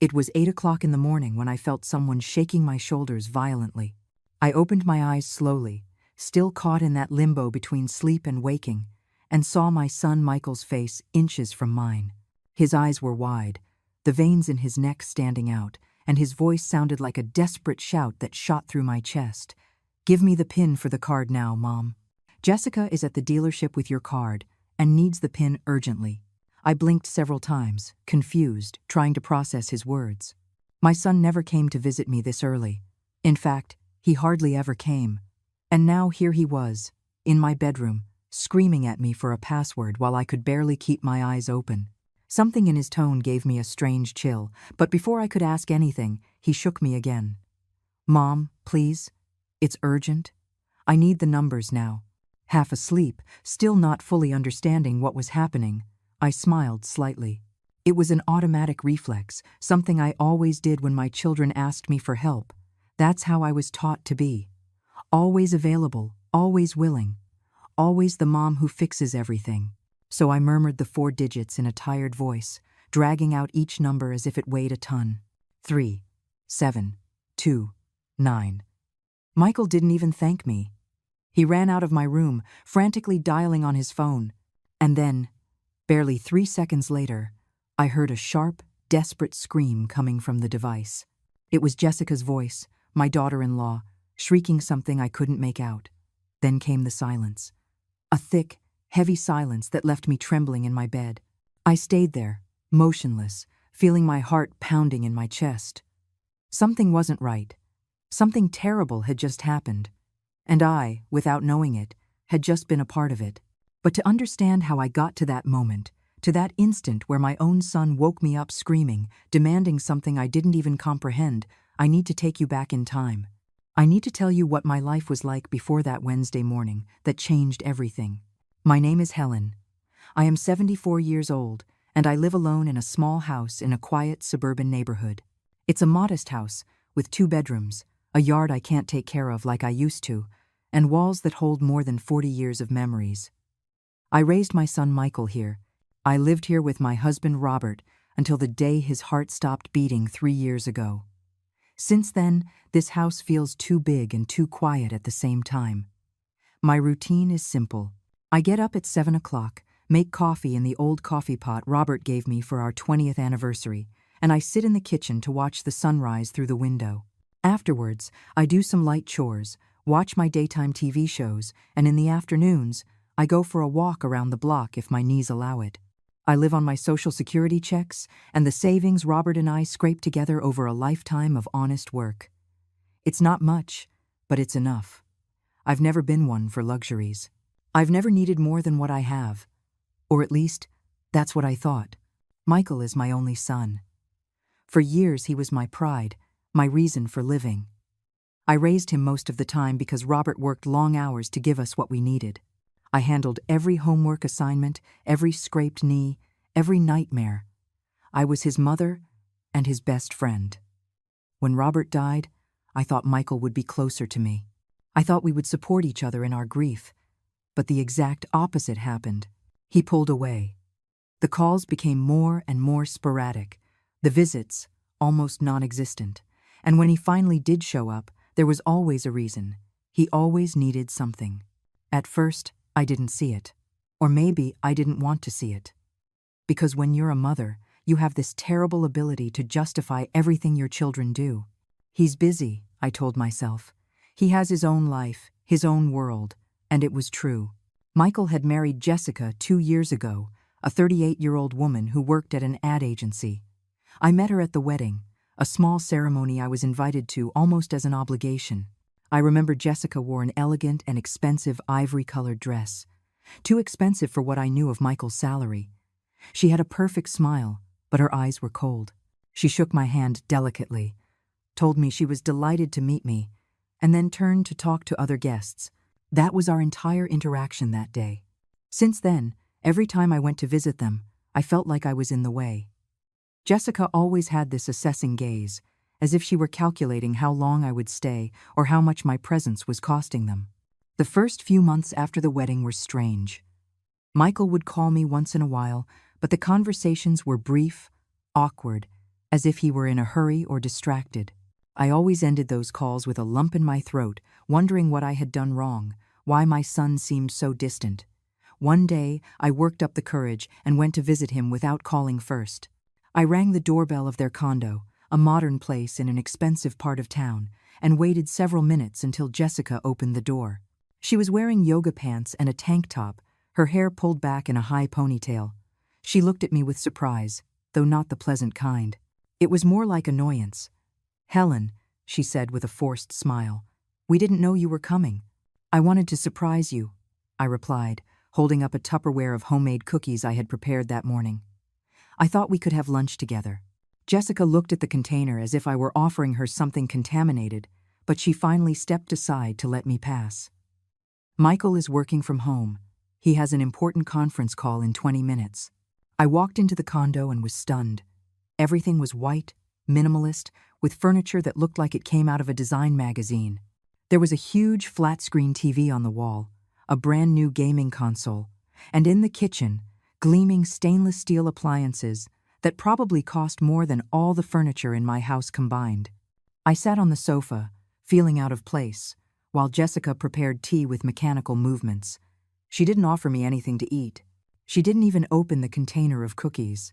It was 8 o'clock in the morning when I felt someone shaking my shoulders violently. I opened my eyes slowly, still caught in that limbo between sleep and waking, and saw my son Michael's face inches from mine. His eyes were wide, the veins in his neck standing out, and his voice sounded like a desperate shout that shot through my chest. "Give me the PIN for the card now, Mom. Jessica is at the dealership with your card and needs the PIN urgently." I blinked several times, confused, trying to process his words. My son never came to visit me this early. In fact, he hardly ever came. And now here he was, in my bedroom, screaming at me for a password while I could barely keep my eyes open. Something in his tone gave me a strange chill, but before I could ask anything, he shook me again. "Mom, please. It's urgent. I need the numbers now." Half asleep, still not fully understanding what was happening, I smiled slightly. It was an automatic reflex, something I always did when my children asked me for help. That's how I was taught to be. Always available, always willing, always the mom who fixes everything. So I murmured the 4 digits in a tired voice, dragging out each number as if it weighed a ton. 3, 7, 2, 9. Michael didn't even thank me. He ran out of my room, frantically dialing on his phone. And then, barely 3 seconds later, I heard a sharp, desperate scream coming from the device. It was Jessica's voice, my daughter-in-law, shrieking something I couldn't make out. Then came the silence. A thick, heavy silence that left me trembling in my bed. I stayed there, motionless, feeling my heart pounding in my chest. Something wasn't right. Something terrible had just happened. And I, without knowing it, had just been a part of it. But to understand how I got to that moment, to that instant where my own son woke me up screaming, demanding something I didn't even comprehend, I need to take you back in time. I need to tell you what my life was like before that Wednesday morning that changed everything. My name is Helen. I am 74 years old, and I live alone in a small house in a quiet suburban neighborhood. It's a modest house, with 2 bedrooms, a yard I can't take care of like I used to, and walls that hold more than 40 years of memories. I raised my son Michael here. I lived here with my husband Robert until the day his heart stopped beating 3 years ago. Since then, this house feels too big and too quiet at the same time. My routine is simple. I get up at 7 o'clock, make coffee in the old coffee pot Robert gave me for our 20th anniversary, and I sit in the kitchen to watch the sunrise through the window. Afterwards, I do some light chores, watch my daytime TV shows, and in the afternoons, I go for a walk around the block if my knees allow it. I live on my Social Security checks and the savings Robert and I scrape together over a lifetime of honest work. It's not much, but it's enough. I've never been one for luxuries. I've never needed more than what I have. Or at least, that's what I thought. Michael is my only son. For years he was my pride, my reason for living. I raised him most of the time because Robert worked long hours to give us what we needed. I handled every homework assignment, every scraped knee, every nightmare. I was his mother and his best friend. When Robert died, I thought Michael would be closer to me. I thought we would support each other in our grief. But the exact opposite happened. He pulled away. The calls became more and more sporadic, the visits almost non-existent. And when he finally did show up, there was always a reason. He always needed something. At first, I didn't see it. Or maybe I didn't want to see it. Because when you're a mother, you have this terrible ability to justify everything your children do. He's busy, I told myself. He has his own life, his own world, and it was true. Michael had married Jessica 2 years ago, a 38-year-old woman who worked at an ad agency. I met her at the wedding, a small ceremony I was invited to almost as an obligation. I remember Jessica wore an elegant and expensive ivory-colored dress, too expensive for what I knew of Michael's salary. She had a perfect smile, but her eyes were cold. She shook my hand delicately, told me she was delighted to meet me, and then turned to talk to other guests. That was our entire interaction that day. Since then, every time I went to visit them, I felt like I was in the way. Jessica always had this assessing gaze, as if she were calculating how long I would stay or how much my presence was costing them. The first few months after the wedding were strange. Michael would call me once in a while, but the conversations were brief, awkward, as if he were in a hurry or distracted. I always ended those calls with a lump in my throat, wondering what I had done wrong, why my son seemed so distant. One day, I worked up the courage and went to visit him without calling first. I rang the doorbell of their condo, a modern place in an expensive part of town, and waited several minutes until Jessica opened the door. She was wearing yoga pants and a tank top, her hair pulled back in a high ponytail. She looked at me with surprise, though not the pleasant kind. It was more like annoyance. "Helen," she said with a forced smile, "we didn't know you were coming." "I wanted to surprise you," I replied, holding up a Tupperware of homemade cookies I had prepared that morning. "I thought we could have lunch together." Jessica looked at the container as if I were offering her something contaminated, but she finally stepped aside to let me pass. "Michael is working from home. He has an important conference call in 20 minutes. I walked into the condo and was stunned. Everything was white, minimalist, with furniture that looked like it came out of a design magazine. There was a huge flat-screen TV on the wall, a brand-new gaming console, and in the kitchen, gleaming stainless steel appliances that probably cost more than all the furniture in my house combined. I sat on the sofa, feeling out of place, while Jessica prepared tea with mechanical movements. She didn't offer me anything to eat. She didn't even open the container of cookies.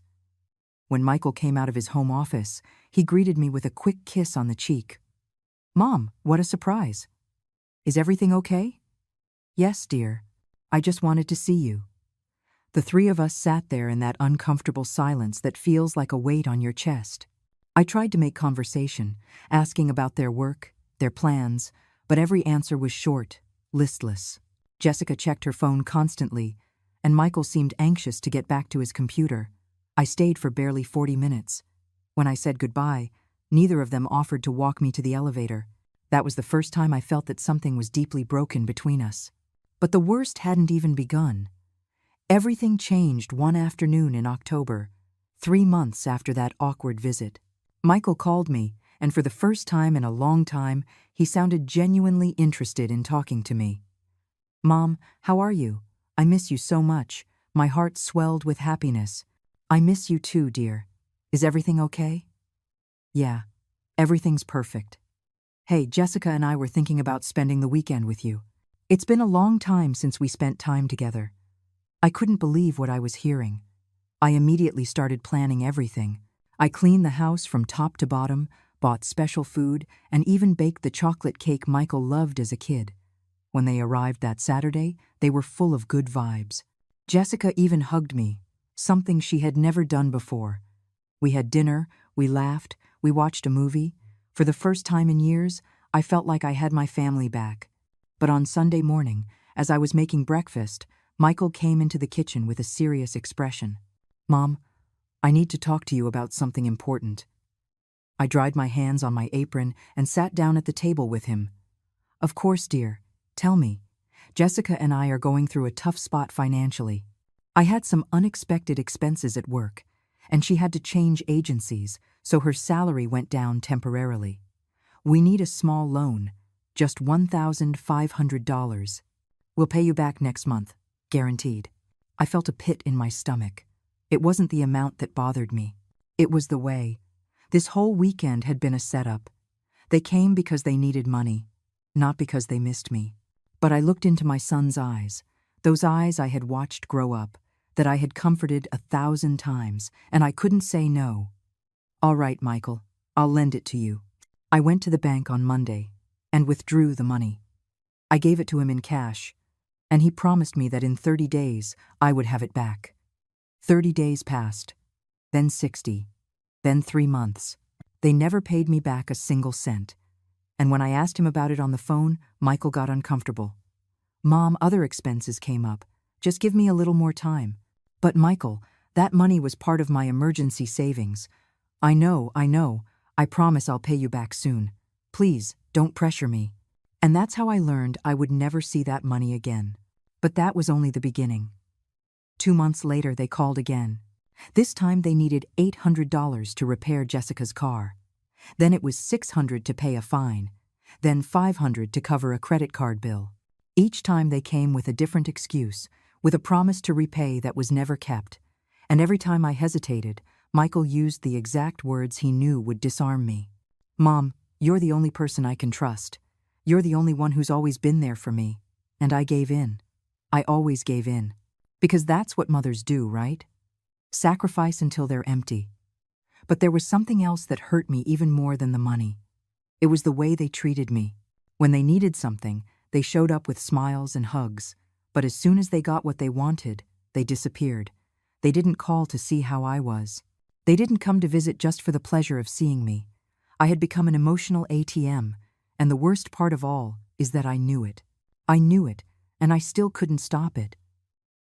When Michael came out of his home office, he greeted me with a quick kiss on the cheek. "Mom, what a surprise. Is everything okay?" "Yes, dear. I just wanted to see you." The three of us sat there in that uncomfortable silence that feels like a weight on your chest. I tried to make conversation, asking about their work, their plans, but every answer was short, listless. Jessica checked her phone constantly, and Michael seemed anxious to get back to his computer. I stayed for barely 40 minutes. When I said goodbye, neither of them offered to walk me to the elevator. That was the first time I felt that something was deeply broken between us. But the worst hadn't even begun. Everything changed one afternoon in October, 3 months after that awkward visit. Michael called me, and for the first time in a long time, he sounded genuinely interested in talking to me. "Mom, how are you? I miss you so much." My heart swelled with happiness. "I miss you too, dear. Is everything okay?" "Yeah, everything's perfect. Hey, Jessica and I were thinking about spending the weekend with you. It's been a long time since we spent time together." I couldn't believe what I was hearing. I immediately started planning everything. I cleaned the house from top to bottom, bought special food, and even baked the chocolate cake Michael loved as a kid. When they arrived that Saturday, they were full of good vibes. Jessica even hugged me, something she had never done before. We had dinner, we laughed, we watched a movie. For the first time in years, I felt like I had my family back. But on Sunday morning, as I was making breakfast, Michael came into the kitchen with a serious expression. "Mom, I need to talk to you about something important." I dried my hands on my apron and sat down at the table with him. "Of course, dear. Tell me." "Jessica and I are going through a tough spot financially. I had some unexpected expenses at work, and she had to change agencies, so her salary went down temporarily. We need a small loan, just $1,500. We'll pay you back next month, guaranteed." I felt a pit in my stomach. It wasn't the amount that bothered me. It was the way. This whole weekend had been a setup. They came because they needed money, not because they missed me. But I looked into my son's eyes, those eyes I had watched grow up, that I had comforted 1,000 times, and I couldn't say no. "All right, Michael, I'll lend it to you." I went to the bank on Monday and withdrew the money. I gave it to him in cash, and he promised me that in 30 days I would have it back. 30 days passed, then 60, then 3 months. They never paid me back a single cent. And when I asked him about it on the phone, Michael got uncomfortable. "Mom, other expenses came up. Just give me a little more time." "But Michael, that money was part of my emergency savings." I know. I promise I'll pay you back soon. Please, don't pressure me." And that's how I learned I would never see that money again. But that was only the beginning. 2 months later, they called again. This time they needed $800 to repair Jessica's car. Then it was $600 to pay a fine. Then $500 to cover a credit card bill. Each time they came with a different excuse, with a promise to repay that was never kept. And every time I hesitated, Michael used the exact words he knew would disarm me. "Mom, you're the only person I can trust. You're the only one who's always been there for me." And I gave in. I always gave in. Because that's what mothers do, right? Sacrifice until they're empty. But there was something else that hurt me even more than the money. It was the way they treated me. When they needed something, they showed up with smiles and hugs. But as soon as they got what they wanted, they disappeared. They didn't call to see how I was. They didn't come to visit just for the pleasure of seeing me. I had become an emotional ATM, and the worst part of all is that I knew it. I knew it, and I still couldn't stop it.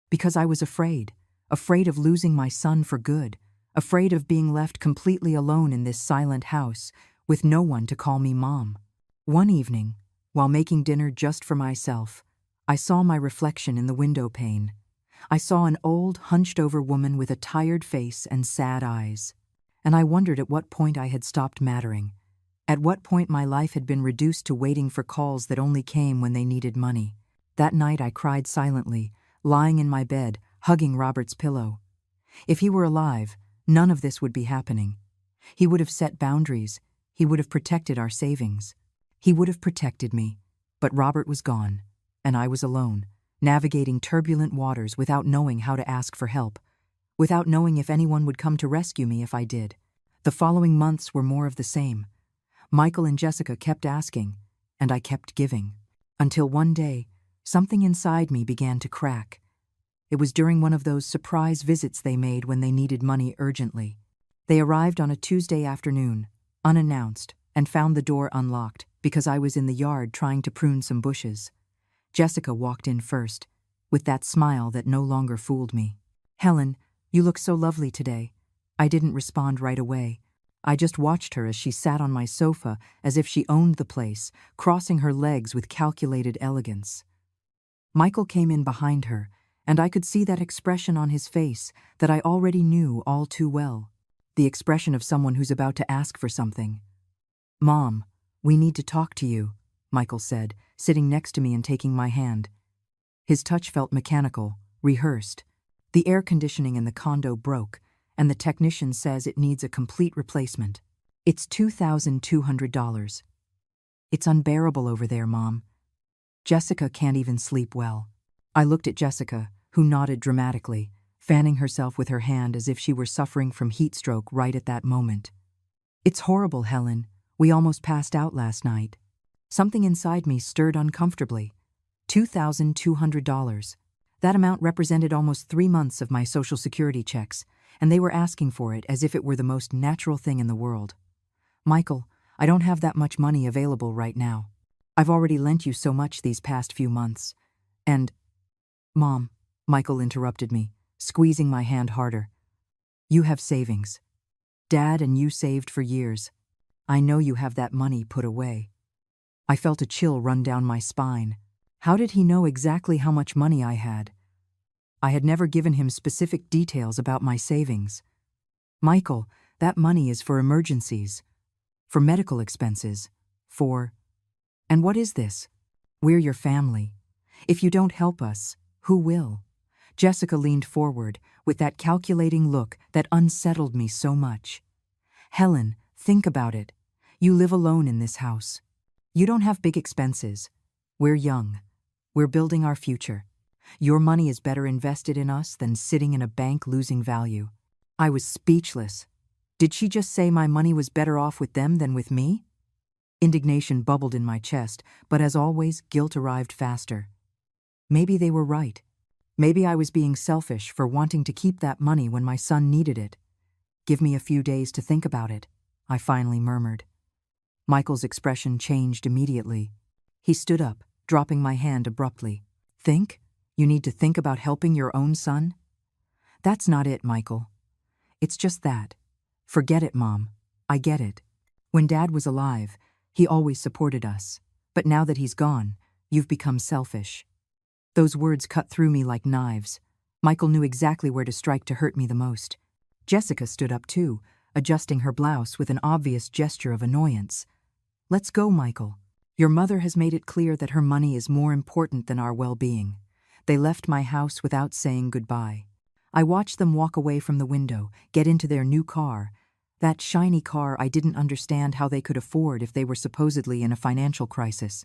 Because I was afraid of losing my son for good, afraid of being left completely alone in this silent house with no one to call me mom. One evening, while making dinner just for myself, I saw my reflection in the window pane. I saw an old, hunched-over woman with a tired face and sad eyes. And I wondered at what point I had stopped mattering. At what point my life had been reduced to waiting for calls that only came when they needed money. That night I cried silently, lying in my bed, hugging Robert's pillow. If he were alive, none of this would be happening. He would have set boundaries. He would have protected our savings. He would have protected me. But Robert was gone, and I was alone, navigating turbulent waters without knowing how to ask for help, without knowing if anyone would come to rescue me if I did. The following months were more of the same. Michael and Jessica kept asking, and I kept giving. Until one day, something inside me began to crack. It was during one of those surprise visits they made when they needed money urgently. They arrived on a Tuesday afternoon, unannounced, and found the door unlocked because I was in the yard trying to prune some bushes. Jessica walked in first, with that smile that no longer fooled me. "Helen, you look so lovely today." I didn't respond right away. I just watched her as she sat on my sofa as if she owned the place, crossing her legs with calculated elegance. Michael came in behind her, and I could see that expression on his face that I already knew all too well. The expression of someone who's about to ask for something. "Mom, we need to talk to you," Michael said, sitting next to me and taking my hand. His touch felt mechanical, rehearsed. The air conditioning in the condo broke, and the technician says it needs a complete replacement. It's $2,200. It's unbearable over there, Mom. Jessica can't even sleep well. I looked at Jessica, who nodded dramatically, fanning herself with her hand as if she were suffering from heat stroke right at that moment. "It's horrible, Helen. We almost passed out last night." Something inside me stirred uncomfortably. $2,200. That amount represented almost 3 months of my Social Security checks, and they were asking for it as if it were the most natural thing in the world. "Michael, I don't have that much money available right now. I've already lent you so much these past few months. And—" "Mom," Michael interrupted me, squeezing my hand harder. "You have savings. Dad and you saved for years. I know you have that money put away." I felt a chill run down my spine. How did he know exactly how much money I had? I had never given him specific details about my savings. "Michael, that money is for emergencies, for medical expenses, for—" "And what is this? We're your family. If you don't help us, who will?" Jessica leaned forward with that calculating look that unsettled me so much. "Helen, think about it. You live alone in this house. You don't have big expenses. We're young. We're building our future. Your money is better invested in us than sitting in a bank losing value." I was speechless. Did she just say my money was better off with them than with me? Indignation bubbled in my chest, but as always, guilt arrived faster. Maybe they were right. Maybe I was being selfish for wanting to keep that money when my son needed it. "Give me a few days to think about it," I finally murmured. Michael's expression changed immediately. He stood up, dropping my hand abruptly. "Think? You need to think about helping your own son?" "That's not it, Michael. It's just that. Forget it, Mom. I get it. When Dad was alive, he always supported us. But now that he's gone, you've become selfish." Those words cut through me like knives. Michael knew exactly where to strike to hurt me the most. Jessica stood up too, adjusting her blouse with an obvious gesture of annoyance. "Let's go, Michael. Your mother has made it clear that her money is more important than our well-being." They left my house without saying goodbye. I watched them walk away from the window, get into their new car, that shiny car I didn't understand how they could afford if they were supposedly in a financial crisis.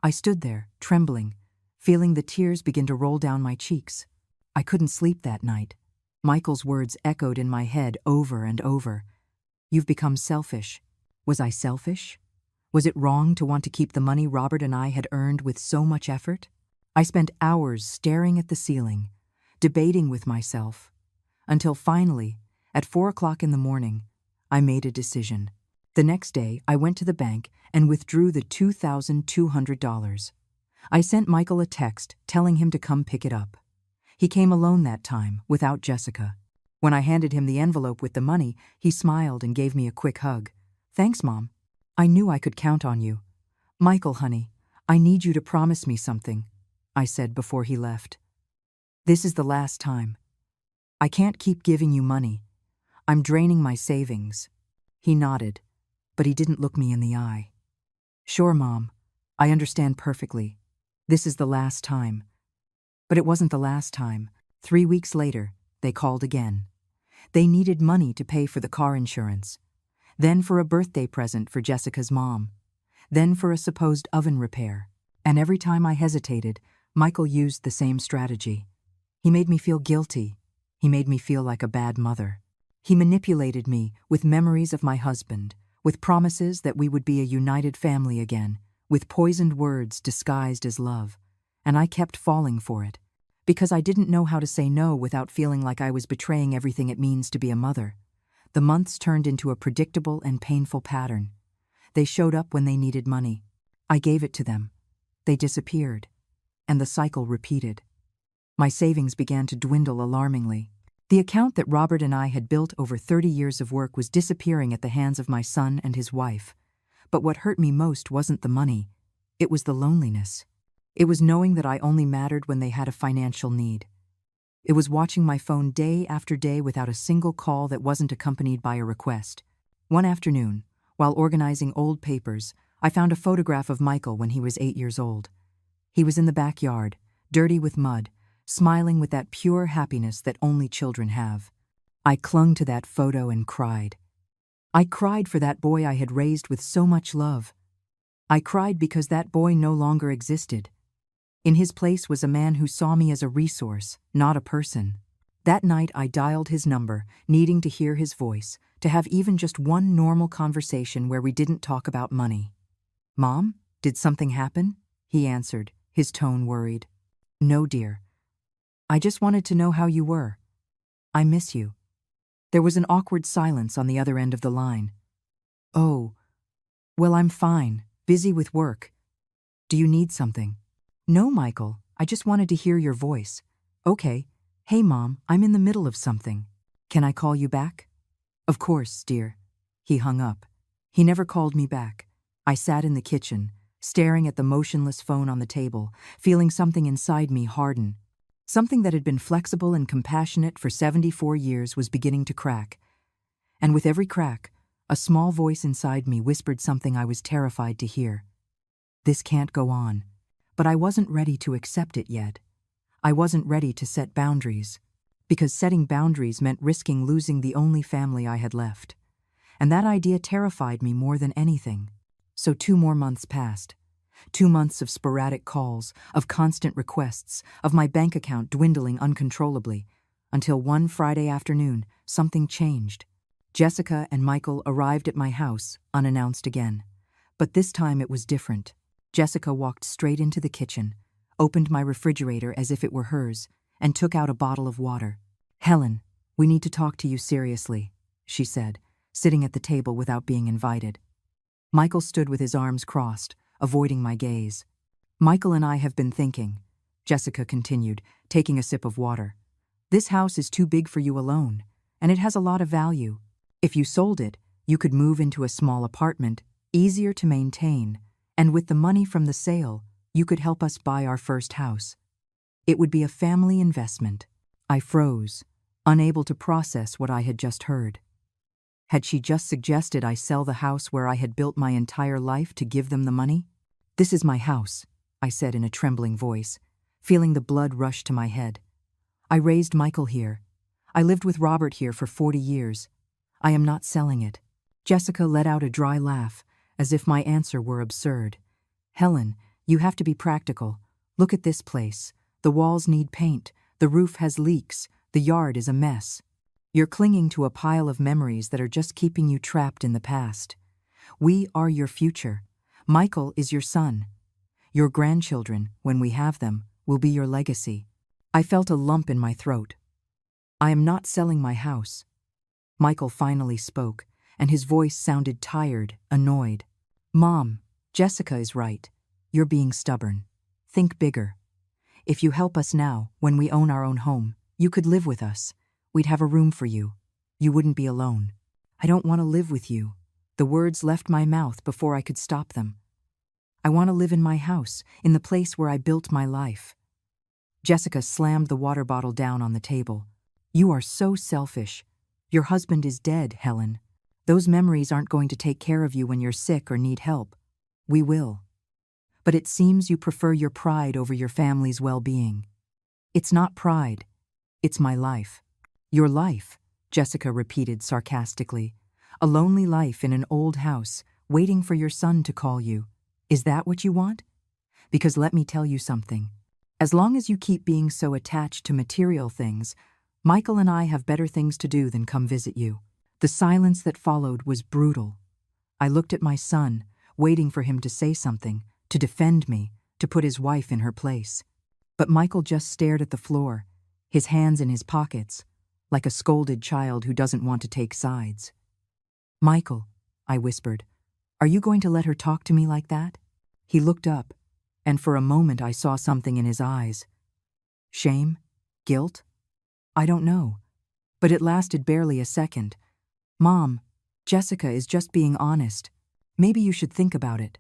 I stood there, trembling, feeling the tears begin to roll down my cheeks. I couldn't sleep that night. Michael's words echoed in my head over and over. You've become selfish. Was I selfish? Was it wrong to want to keep the money Robert and I had earned with so much effort? I spent hours staring at the ceiling, debating with myself, until finally, at 4 o'clock in the morning, I made a decision. The next day, I went to the bank and withdrew the $2,200. I sent Michael a text telling him to come pick it up. He came alone that time, without Jessica. When I handed him the envelope with the money, he smiled and gave me a quick hug. Thanks, Mom. I knew I could count on you. Michael, honey, I need you to promise me something, I said before he left. This is the last time. I can't keep giving you money. I'm draining my savings. He nodded, but he didn't look me in the eye. Sure, Mom. I understand perfectly. This is the last time. But it wasn't the last time. 3 weeks later, they called again. They needed money to pay for the car insurance, then for a birthday present for Jessica's mom, then for a supposed oven repair. And every time I hesitated, Michael used the same strategy. He made me feel guilty. He made me feel like a bad mother. He manipulated me with memories of my husband, with promises that we would be a united family again, with poisoned words disguised as love. And I kept falling for it, because I didn't know how to say no without feeling like I was betraying everything it means to be a mother. The months turned into a predictable and painful pattern. They showed up when they needed money. I gave it to them. They disappeared, and the cycle repeated. My savings began to dwindle alarmingly. The account that Robert and I had built over 30 years of work was disappearing at the hands of my son and his wife. But what hurt me most wasn't the money. It was the loneliness. It was knowing that I only mattered when they had a financial need. It was watching my phone day after day without a single call that wasn't accompanied by a request. One afternoon, while organizing old papers, I found a photograph of Michael when he was 8 years old. He was in the backyard, dirty with mud, smiling with that pure happiness that only children have. I clung to that photo and cried. I cried for that boy I had raised with so much love. I cried because that boy no longer existed. In his place was a man who saw me as a resource, not a person. That night I dialed his number, needing to hear his voice, to have even just one normal conversation where we didn't talk about money. Mom, did something happen? He answered, his tone worried. No, dear. I just wanted to know how you were. I miss you. There was an awkward silence on the other end of the line. Oh, well, I'm fine, busy with work. Do you need something? No, Michael, I just wanted to hear your voice. Okay. Hey, Mom, I'm in the middle of something. Can I call you back? Of course, dear. He hung up. He never called me back. I sat in the kitchen, staring at the motionless phone on the table, feeling something inside me harden. Something that had been flexible and compassionate for 74 years was beginning to crack. And with every crack, a small voice inside me whispered something I was terrified to hear. This can't go on. But I wasn't ready to accept it yet. I wasn't ready to set boundaries, because setting boundaries meant risking losing the only family I had left. And that idea terrified me more than anything. So 2 more months passed. 2 months of sporadic calls, of constant requests, of my bank account dwindling uncontrollably, until one Friday afternoon, something changed. Jessica and Michael arrived at my house, unannounced again. But this time it was different. Jessica walked straight into the kitchen, opened my refrigerator as if it were hers, and took out a bottle of water. Helen, we need to talk to you seriously, she said, sitting at the table without being invited. Michael stood with his arms crossed, avoiding my gaze. Michael and I have been thinking, Jessica continued, taking a sip of water. This house is too big for you alone, and it has a lot of value. If you sold it, you could move into a small apartment, easier to maintain, and with the money from the sale, you could help us buy our first house. It would be a family investment. I froze, unable to process what I had just heard. Had she just suggested I sell the house where I had built my entire life to give them the money? This is my house, I said in a trembling voice, feeling the blood rush to my head. I raised Michael here. I lived with Robert here for 40 years. I am not selling it. Jessica let out a dry laugh, as if my answer were absurd. Helen, you have to be practical. Look at this place. The walls need paint, the roof has leaks, the yard is a mess. You're clinging to a pile of memories that are just keeping you trapped in the past. We are your future. Michael is your son. Your grandchildren, when we have them, will be your legacy. I felt a lump in my throat. I am not selling my house. Michael finally spoke, and his voice sounded tired, annoyed. Mom, Jessica is right. You're being stubborn. Think bigger. If you help us now, when we own our own home, you could live with us. We'd have a room for you. You wouldn't be alone. I don't want to live with you. The words left my mouth before I could stop them. I want to live in my house, in the place where I built my life. Jessica slammed the water bottle down on the table. You are so selfish. Your husband is dead, Helen. Those memories aren't going to take care of you when you're sick or need help. We will. But it seems you prefer your pride over your family's well-being. It's not pride. It's my life. Your life, Jessica repeated sarcastically. A lonely life in an old house, waiting for your son to call you. Is that what you want? Because let me tell you something. As long as you keep being so attached to material things, Michael and I have better things to do than come visit you. The silence that followed was brutal. I looked at my son, waiting for him to say something, to defend me, to put his wife in her place. But Michael just stared at the floor, his hands in his pockets, like a scolded child who doesn't want to take sides. Michael, I whispered, are you going to let her talk to me like that? He looked up, and for a moment I saw something in his eyes. Shame? Guilt? I don't know. But it lasted barely a second. Mom, Jessica is just being honest. Maybe you should think about it.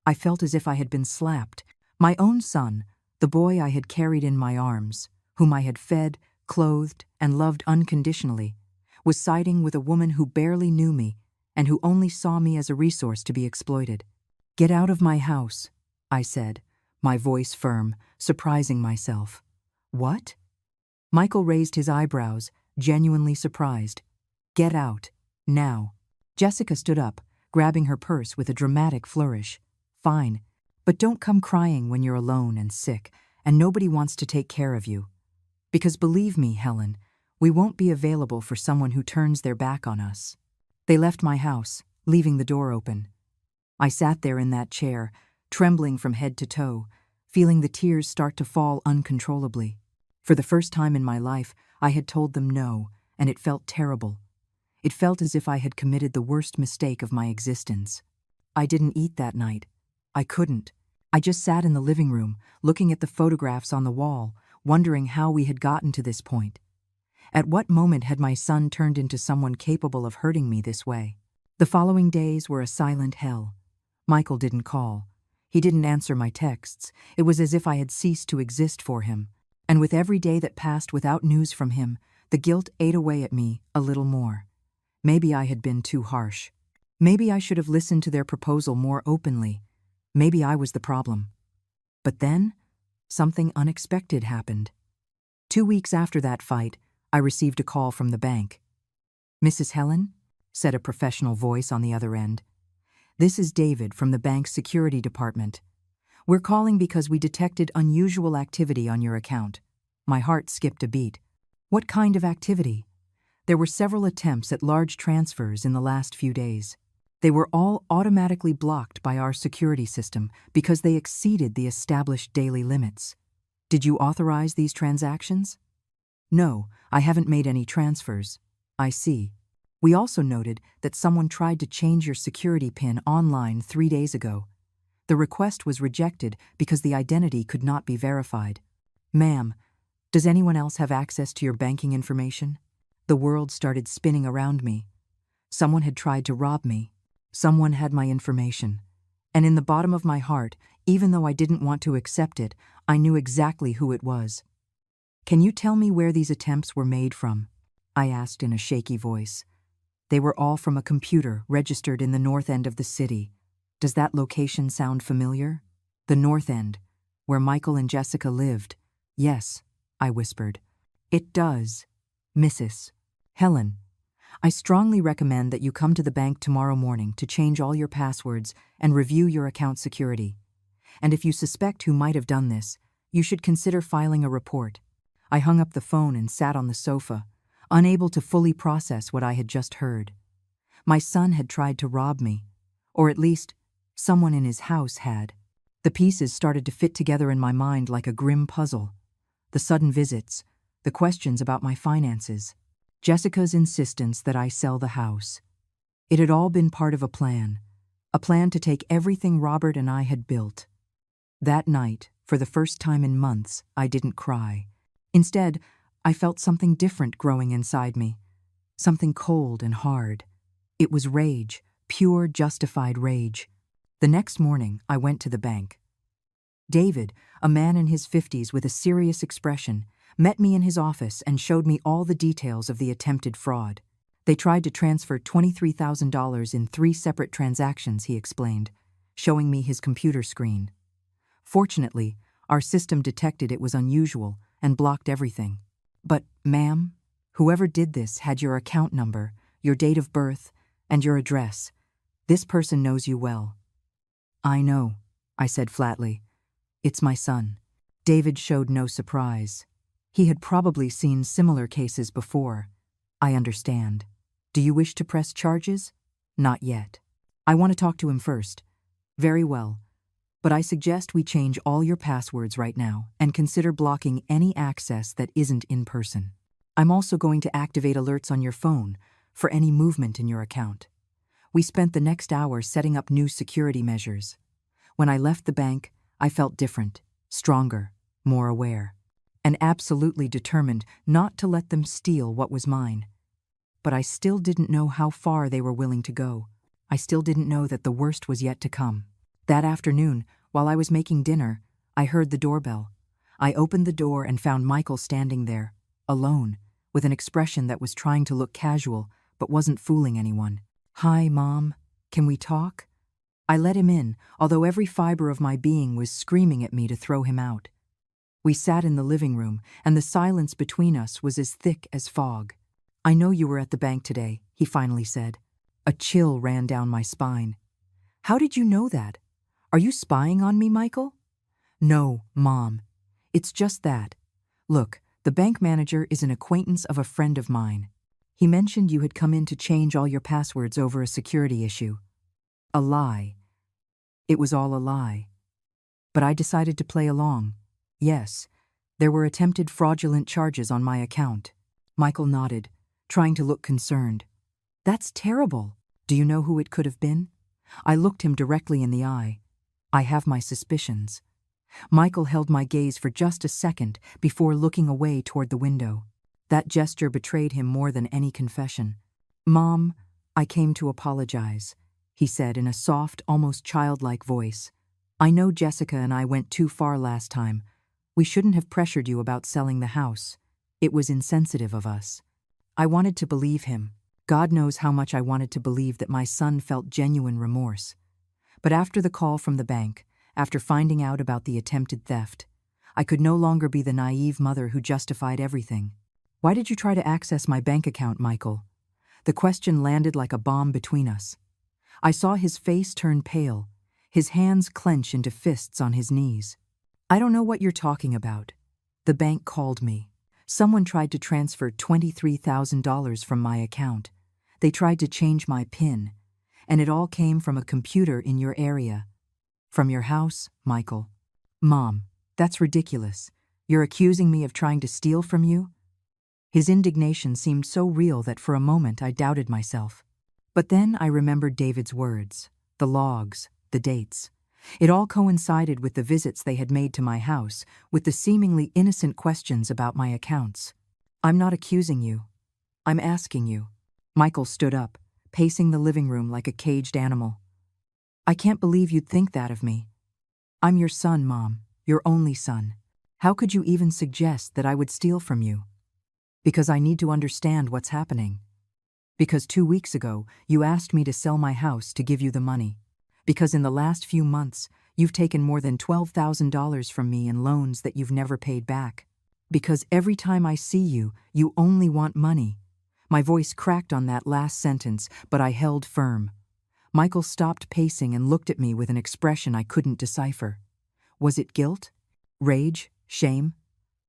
I felt as if I had been slapped. My own son, the boy I had carried in my arms, whom I had fed, clothed, and loved unconditionally, was siding with a woman who barely knew me and who only saw me as a resource to be exploited. Get out of my house, I said, my voice firm, surprising myself. What? Michael raised his eyebrows, genuinely surprised. Get out, now. Jessica stood up, grabbing her purse with a dramatic flourish. Fine, but don't come crying when you're alone and sick, and nobody wants to take care of you. Because believe me, Helen, we won't be available for someone who turns their back on us. They left my house, leaving the door open. I sat there in that chair, trembling from head to toe, feeling the tears start to fall uncontrollably. For the first time in my life, I had told them no, and it felt terrible. It felt as if I had committed the worst mistake of my existence. I didn't eat that night. I couldn't. I just sat in the living room, looking at the photographs on the wall, wondering how we had gotten to this point. At what moment had my son turned into someone capable of hurting me this way? The following days were a silent hell. Michael didn't call. He didn't answer my texts. It was as if I had ceased to exist for him. And with every day that passed without news from him, the guilt ate away at me a little more. Maybe I had been too harsh. Maybe I should have listened to their proposal more openly. Maybe I was the problem. But then, something unexpected happened. 2 weeks after that fight, I received a call from the bank. Mrs. Helen? Said a professional voice on the other end. This is David from the bank's security department. We're calling because we detected unusual activity on your account. My heart skipped a beat. What kind of activity? There were several attempts at large transfers in the last few days. They were all automatically blocked by our security system because they exceeded the established daily limits. Did you authorize these transactions? No, I haven't made any transfers. I see. We also noted that someone tried to change your security PIN online 3 days ago. The request was rejected because the identity could not be verified. Ma'am, does anyone else have access to your banking information? The world started spinning around me. Someone had tried to rob me. Someone had my information. And in the bottom of my heart, even though I didn't want to accept it, I knew exactly who it was. Can you tell me where these attempts were made from? I asked in a shaky voice. They were all from a computer registered in the north end of the city. Does that location sound familiar? The north end, where Michael and Jessica lived. Yes, I whispered. It does. Mrs. Helen, I strongly recommend that you come to the bank tomorrow morning to change all your passwords and review your account security. And if you suspect who might have done this, you should consider filing a report. I hung up the phone and sat on the sofa, unable to fully process what I had just heard. My son had tried to rob me, or at least, someone in his house had. The pieces started to fit together in my mind like a grim puzzle. The sudden visits, the questions about my finances, Jessica's insistence that I sell the house. It had all been part of a plan to take everything Robert and I had built. That night, for the first time in months, I didn't cry. Instead, I felt something different growing inside me, something cold and hard. It was rage, pure, justified rage. The next morning, I went to the bank. David, a man in his 50s with a serious expression, met me in his office and showed me all the details of the attempted fraud. They tried to transfer $23,000 in 3 separate transactions, he explained, showing me his computer screen. Fortunately, our system detected it was unusual and blocked everything. But, ma'am, whoever did this had your account number, your date of birth, and your address. This person knows you well. I know, I said flatly. It's my son. David showed no surprise. He had probably seen similar cases before. I understand. Do you wish to press charges? Not yet. I want to talk to him first. Very well. But I suggest we change all your passwords right now and consider blocking any access that isn't in person. I'm also going to activate alerts on your phone for any movement in your account. We spent the next hour setting up new security measures. When I left the bank, I felt different, stronger, more aware, and absolutely determined not to let them steal what was mine. But I still didn't know how far they were willing to go. I still didn't know that the worst was yet to come. That afternoon, while I was making dinner, I heard the doorbell. I opened the door and found Michael standing there, alone, with an expression that was trying to look casual but wasn't fooling anyone. Hi, Mom. Can we talk? I let him in, although every fiber of my being was screaming at me to throw him out. We sat in the living room, and the silence between us was as thick as fog. I know you were at the bank today, he finally said. A chill ran down my spine. How did you know that? Are you spying on me, Michael? No, Mom. It's just that. Look, the bank manager is an acquaintance of a friend of mine. He mentioned you had come in to change all your passwords over a security issue. A lie. It was all a lie. But I decided to play along. Yes, there were attempted fraudulent charges on my account. Michael nodded, trying to look concerned. That's terrible. Do you know who it could have been? I looked him directly in the eye. I have my suspicions. Michael held my gaze for just a second before looking away toward the window. That gesture betrayed him more than any confession. Mom, I came to apologize, he said in a soft, almost childlike voice. I know Jessica and I went too far last time. We shouldn't have pressured you about selling the house. It was insensitive of us. I wanted to believe him. God knows how much I wanted to believe that my son felt genuine remorse. But after the call from the bank, after finding out about the attempted theft, I could no longer be the naive mother who justified everything. Why did you try to access my bank account, Michael? The question landed like a bomb between us. I saw his face turn pale, his hands clench into fists on his knees. I don't know what you're talking about. The bank called me. Someone tried to transfer $23,000 from my account. They tried to change my PIN, and it all came from a computer in your area. From your house, Michael. Mom, that's ridiculous. You're accusing me of trying to steal from you? His indignation seemed so real that for a moment I doubted myself. But then I remembered David's words, the logs, the dates. It all coincided with the visits they had made to my house, with the seemingly innocent questions about my accounts. I'm not accusing you. I'm asking you. Michael stood up, pacing the living room like a caged animal. I can't believe you'd think that of me. I'm your son, Mom, your only son. How could you even suggest that I would steal from you? Because I need to understand what's happening. Because 2 weeks ago, you asked me to sell my house to give you the money. Because in the last few months, you've taken more than $12,000 from me in loans that you've never paid back. Because every time I see you, you only want money. My voice cracked on that last sentence, but I held firm. Michael stopped pacing and looked at me with an expression I couldn't decipher. Was it guilt? Rage? Shame?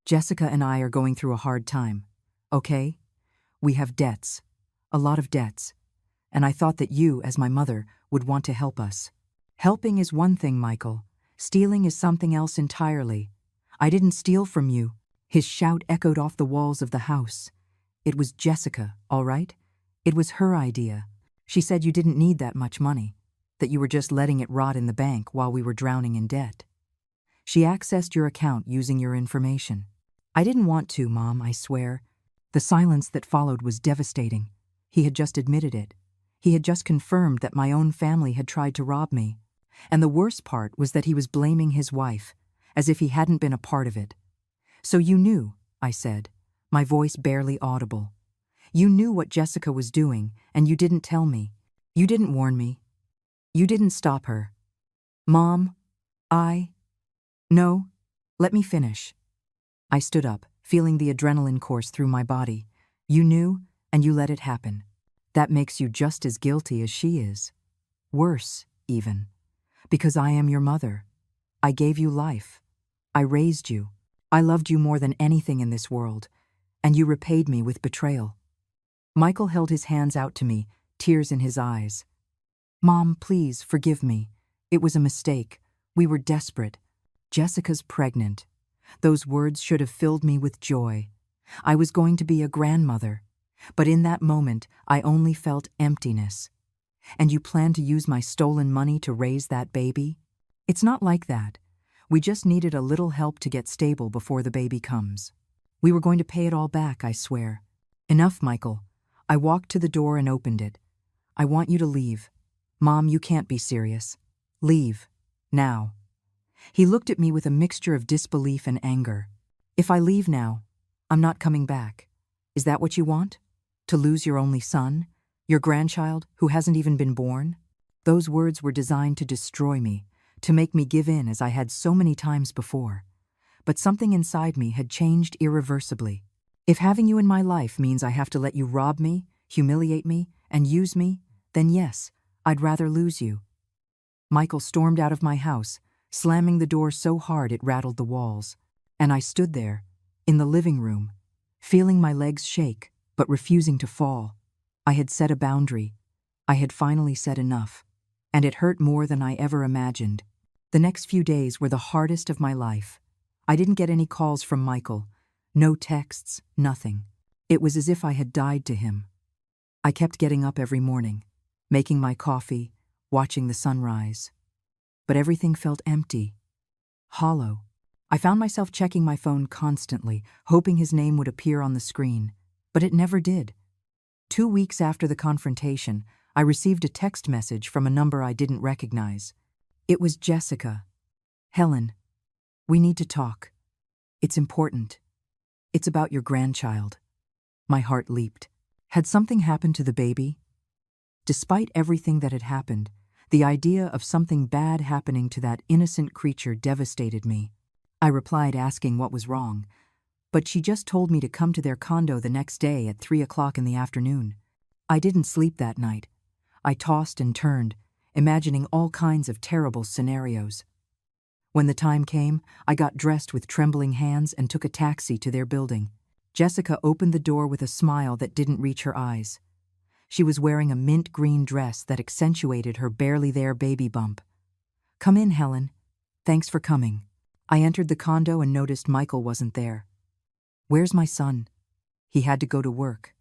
Jessica and I are going through a hard time. Okay? We have debts. A lot of debts. And I thought that you, as my mother, would want to help us. Helping is one thing, Michael. Stealing is something else entirely. I didn't steal from you. His shout echoed off the walls of the house. It was Jessica, all right? It was her idea. She said you didn't need that much money, that you were just letting it rot in the bank while we were drowning in debt. She accessed your account using your information. I didn't want to, Mom, I swear. The silence that followed was devastating. He had just admitted it. He had just confirmed that my own family had tried to rob me. And the worst part was that he was blaming his wife, as if he hadn't been a part of it. So you knew, I said, my voice barely audible. You knew what Jessica was doing, and you didn't tell me. You didn't warn me. You didn't stop her. Mom, No, let me finish. I stood up, feeling the adrenaline course through my body. You knew, and you let it happen. That makes you just as guilty as she is. Worse, even. Because I am your mother. I gave you life. I raised you. I loved you more than anything in this world, and you repaid me with betrayal. Michael held his hands out to me, tears in his eyes. Mom, please, forgive me. It was a mistake. We were desperate. Jessica's pregnant. Those words should have filled me with joy. I was going to be a grandmother. But in that moment, I only felt emptiness. And you plan to use my stolen money to raise that baby? It's not like that. We just needed a little help to get stable before the baby comes. We were going to pay it all back, I swear. Enough, Michael. I walked to the door and opened it. I want you to leave. Mom, you can't be serious. Leave. Now. He looked at me with a mixture of disbelief and anger. If I leave now, I'm not coming back. Is that what you want? To lose your only son? Your grandchild, who hasn't even been born? Those words were designed to destroy me, to make me give in as I had so many times before. But something inside me had changed irreversibly. If having you in my life means I have to let you rob me, humiliate me, and use me, then yes, I'd rather lose you. Michael stormed out of my house, slamming the door so hard it rattled the walls. And I stood there, in the living room, feeling my legs shake, but refusing to fall. I had set a boundary. I had finally said enough. And it hurt more than I ever imagined. The next few days were the hardest of my life. I didn't get any calls from Michael. No texts, nothing. It was as if I had died to him. I kept getting up every morning, making my coffee, watching the sunrise. But everything felt empty, hollow. I found myself checking my phone constantly, hoping his name would appear on the screen. But it never did. 2 weeks after the confrontation, I received a text message from a number I didn't recognize. It was Jessica. Helen, we need to talk. It's important. It's about your grandchild. My heart leaped. Had something happened to the baby? Despite everything that had happened, the idea of something bad happening to that innocent creature devastated me. I replied asking what was wrong, but she just told me to come to their condo the next day at 3 o'clock in the afternoon. I didn't sleep that night. I tossed and turned, imagining all kinds of terrible scenarios. When the time came, I got dressed with trembling hands and took a taxi to their building. Jessica opened the door with a smile that didn't reach her eyes. She was wearing a mint green dress that accentuated her barely there baby bump. Come in, Helen. Thanks for coming. I entered the condo and noticed Michael wasn't there. Where's my son? He had to go to work.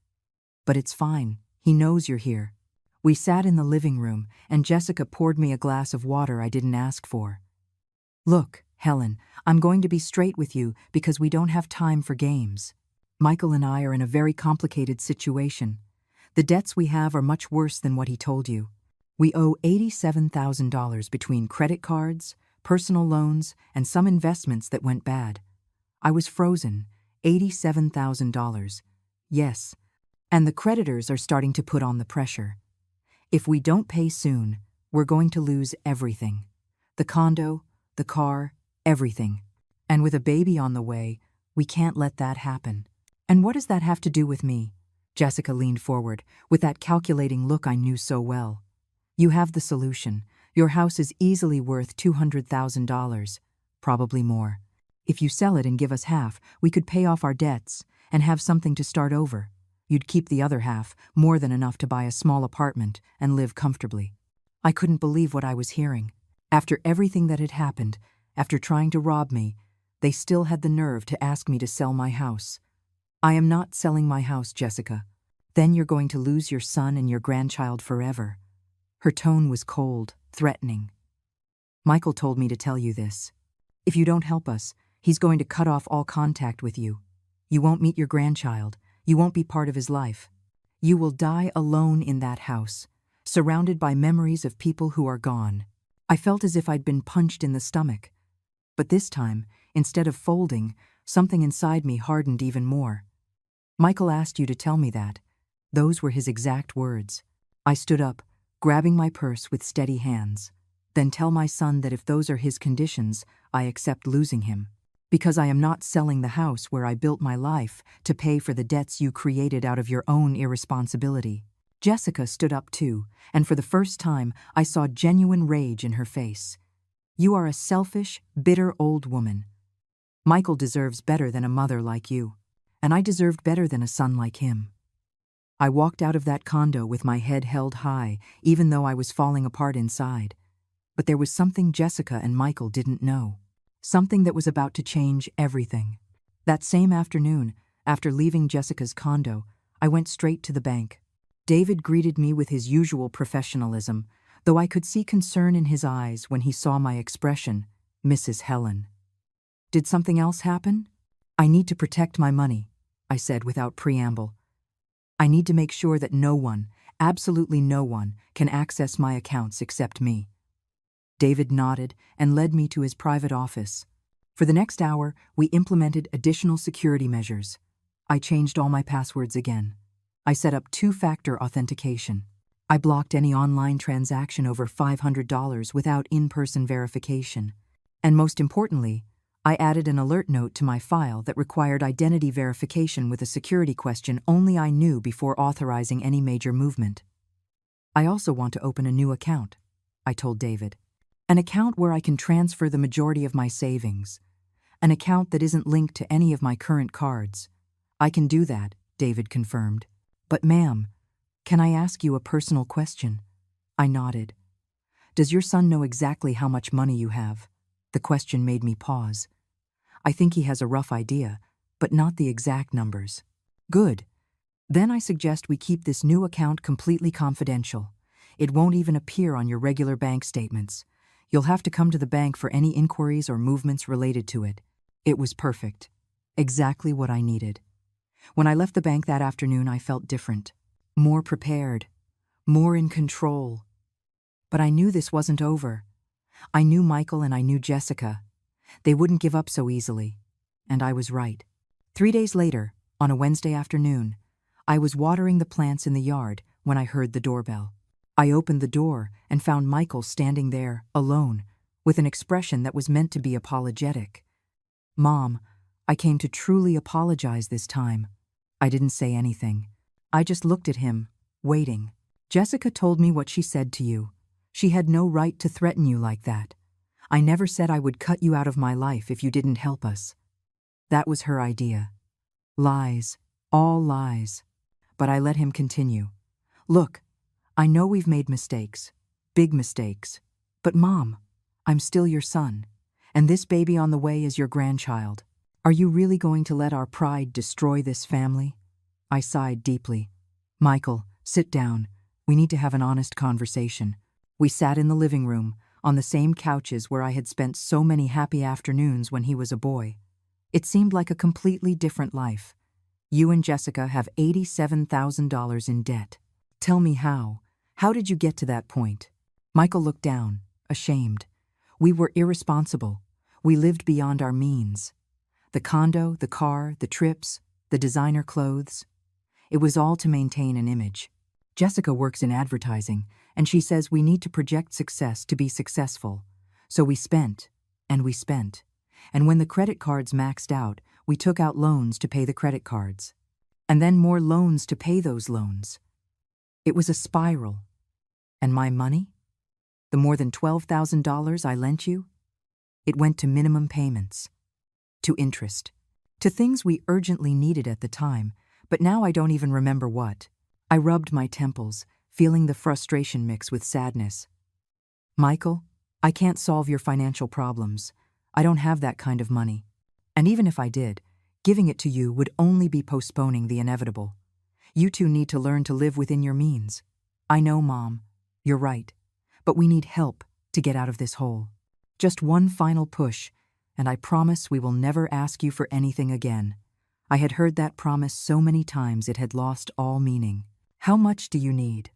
But it's fine. He knows you're here. We sat in the living room, and Jessica poured me a glass of water I didn't ask for. Look, Helen, I'm going to be straight with you because we don't have time for games. Michael and I are in a very complicated situation. The debts we have are much worse than what he told you. We owe $87,000 between credit cards, personal loans, and some investments that went bad. I was frozen. $87,000. Yes. And the creditors are starting to put on the pressure. If we don't pay soon, we're going to lose everything. The condo, the car, everything. And with a baby on the way, We can't let that happen. And what does that have to do with me? Jessica leaned forward, with that calculating look I knew so well. You have the solution. Your house is easily worth $200,000, probably more. If you sell it and give us half, we could pay off our debts and have something to start over. You'd keep the other half, more than enough to buy a small apartment and live comfortably. I couldn't believe what I was hearing. After everything that had happened, after trying to rob me, they still had the nerve to ask me to sell my house. I am not selling my house, Jessica. Then you're going to lose your son and your grandchild forever. Her tone was cold, threatening. Michael told me to tell you this. If you don't help us, he's going to cut off all contact with you. You won't meet your grandchild. You won't be part of his life. You will die alone in that house, surrounded by memories of people who are gone. I felt as if I'd been punched in the stomach. But this time, instead of folding, something inside me hardened even more. Michael asked you to tell me that. Those were his exact words. I stood up, grabbing my purse with steady hands. Then tell my son that if those are his conditions, I accept losing him. Because I am not selling the house where I built my life to pay for the debts you created out of your own irresponsibility. Jessica stood up too, and for the first time I saw genuine rage in her face. You are a selfish, bitter old woman. Michael deserves better than a mother like you, and I deserved better than a son like him. I walked out of that condo with my head held high, even though I was falling apart inside. But there was something Jessica and Michael didn't know. Something that was about to change everything. That same afternoon, after leaving Jessica's condo, I went straight to the bank. David greeted me with his usual professionalism, though I could see concern in his eyes when he saw my expression, Mrs. Helen. Did something else happen? I need to protect my money, I said without preamble. I need to make sure that no one, absolutely no one, can access my accounts except me. David nodded and led me to his private office. For the next hour, we implemented additional security measures. I changed all my passwords again. I set up two-factor authentication. I blocked any online transaction over $500 without in-person verification. And most importantly, I added an alert note to my file that required identity verification with a security question only I knew before authorizing any major movement. I also want to open a new account, I told David. An account where I can transfer the majority of my savings. An account that isn't linked to any of my current cards. I can do that, David confirmed. But ma'am, can I ask you a personal question? I nodded. Does your son know exactly how much money you have? The question made me pause. I think he has a rough idea, but not the exact numbers. Good. Then I suggest we keep this new account completely confidential. It won't even appear on your regular bank statements. You'll have to come to the bank for any inquiries or movements related to it. It was perfect. Exactly what I needed. When I left the bank that afternoon, I felt different. More prepared. More in control. But I knew this wasn't over. I knew Michael and I knew Jessica. They wouldn't give up so easily. And I was right. 3 days later, on a Wednesday afternoon, I was watering the plants in the yard when I heard the doorbell. I opened the door and found Michael standing there, alone, with an expression that was meant to be apologetic. Mom, I came to truly apologize this time. I didn't say anything. I just looked at him, waiting. Jessica told me what she said to you. She had no right to threaten you like that. I never said I would cut you out of my life if you didn't help us. That was her idea. Lies, all lies. But I let him continue. Look, I know we've made mistakes, big mistakes. But Mom, I'm still your son, and this baby on the way is your grandchild. Are you really going to let our pride destroy this family? I sighed deeply. Michael, sit down. We need to have an honest conversation. We sat in the living room, on the same couches where I had spent so many happy afternoons when he was a boy. It seemed like a completely different life. You and Jessica have $87,000 in debt. Tell me how. How did you get to that point? Michael looked down, ashamed. We were irresponsible. We lived beyond our means. The condo, the car, the trips, the designer clothes. It was all to maintain an image. Jessica works in advertising, and she says we need to project success to be successful. So we spent, and we spent. And when the credit cards maxed out, we took out loans to pay the credit cards. And then more loans to pay those loans. It was a spiral. And my money? The more than $12,000 I lent you? It went to minimum payments, to interest, to things we urgently needed at the time, but now I don't even remember what. I rubbed my temples, feeling the frustration mix with sadness. Michael, I can't solve your financial problems. I don't have that kind of money. And even if I did, giving it to you would only be postponing the inevitable. You two need to learn to live within your means. I know, Mom, you're right, but we need help to get out of this hole. Just one final push, and I promise we will never ask you for anything again. I had heard that promise so many times it had lost all meaning. How much do you need?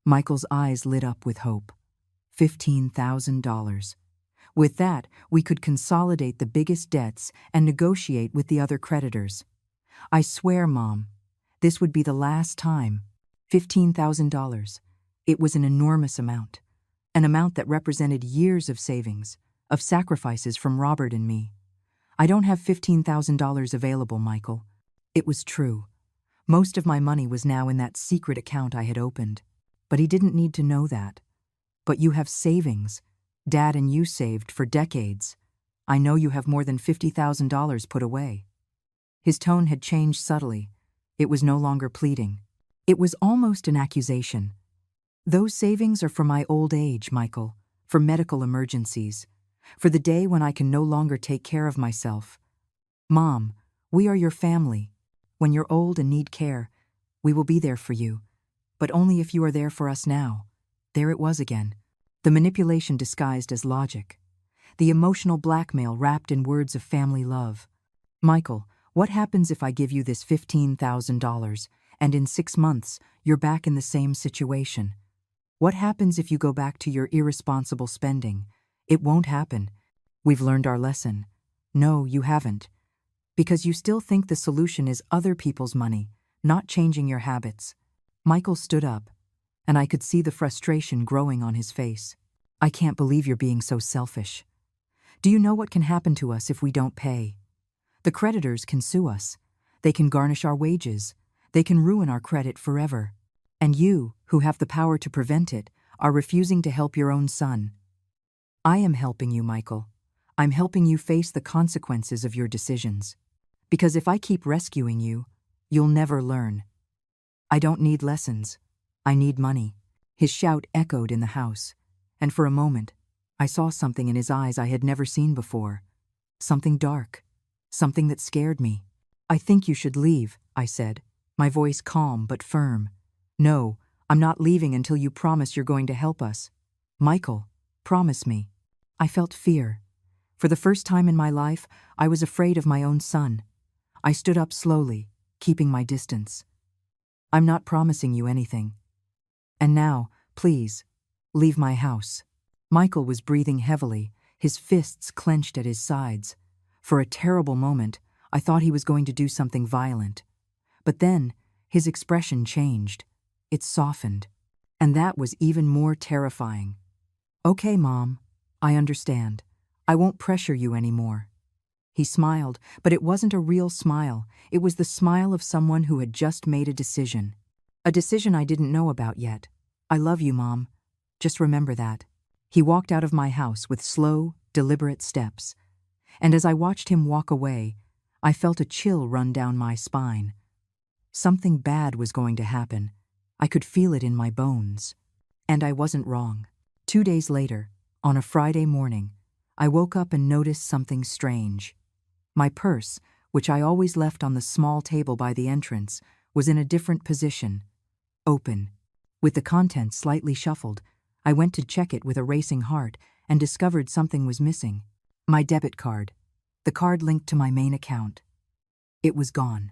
Michael's eyes lit up with hope. $15,000. With that, we could consolidate the biggest debts and negotiate with the other creditors. I swear, Mom, this would be the last time. $15,000. It was an enormous amount. An amount that represented years of savings, of sacrifices from Robert and me. I don't have $15,000 available, Michael. It was true. Most of my money was now in that secret account I had opened. But he didn't need to know that. But you have savings. Dad and you saved for decades. I know you have more than $50,000 put away. His tone had changed subtly. It was no longer pleading. It was almost an accusation. Those savings are for my old age, Michael, for medical emergencies, for the day when I can no longer take care of myself. Mom, we are your family. When you're old and need care, we will be there for you. But only if you are there for us now. There it was again. The manipulation disguised as logic. The emotional blackmail wrapped in words of family love. Michael, what happens if I give you this $15,000 and in 6 months you're back in the same situation? What happens if you go back to your irresponsible spending? It won't happen. We've learned our lesson. No, you haven't. Because you still think the solution is other people's money, not changing your habits. Michael stood up, and I could see the frustration growing on his face. I can't believe you're being so selfish. Do you know what can happen to us if we don't pay? The creditors can sue us. They can garnish our wages. They can ruin our credit forever. And you, who have the power to prevent it, are refusing to help your own son. I am helping you, Michael. I'm helping you face the consequences of your decisions. Because if I keep rescuing you, you'll never learn. I don't need lessons. I need money. His shout echoed in the house, and for a moment, I saw something in his eyes I had never seen before. Something dark. Something that scared me. I think you should leave, I said, my voice calm but firm. No, I'm not leaving until you promise you're going to help us. Michael, promise me. I felt fear. For the first time in my life, I was afraid of my own son. I stood up slowly, keeping my distance. I'm not promising you anything. And now, please, leave my house. Michael was breathing heavily, his fists clenched at his sides. For a terrible moment, I thought he was going to do something violent. But then, his expression changed. It softened. And that was even more terrifying. Okay, Mom, I understand. I won't pressure you anymore. He smiled, but it wasn't a real smile. It was the smile of someone who had just made a decision. A decision I didn't know about yet. I love you, Mom. Just remember that. He walked out of my house with slow, deliberate steps. And as I watched him walk away, I felt a chill run down my spine. Something bad was going to happen. I could feel it in my bones. And I wasn't wrong. 2 days later, on a Friday morning, I woke up and noticed something strange. My purse, which I always left on the small table by the entrance, was in a different position, open. With the contents slightly shuffled, I went to check it with a racing heart and discovered something was missing. My debit card, the card linked to my main account. It was gone.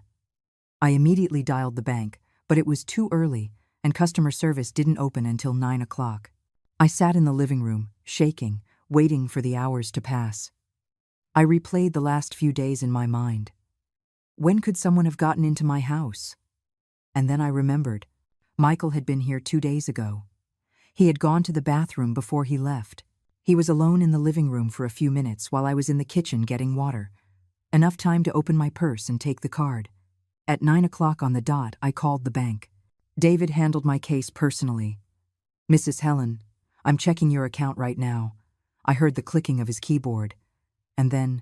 I immediately dialed the bank, but it was too early, and customer service didn't open until 9 o'clock. I sat in the living room, shaking, waiting for the hours to pass. I replayed the last few days in my mind. When could someone have gotten into my house? And then I remembered. Michael had been here 2 days ago. He had gone to the bathroom before he left. He was alone in the living room for a few minutes while I was in the kitchen getting water. Enough time to open my purse and take the card. At 9 o'clock on the dot, I called the bank. David handled my case personally. "Mrs. Helen, I'm checking your account right now." I heard the clicking of his keyboard. And then,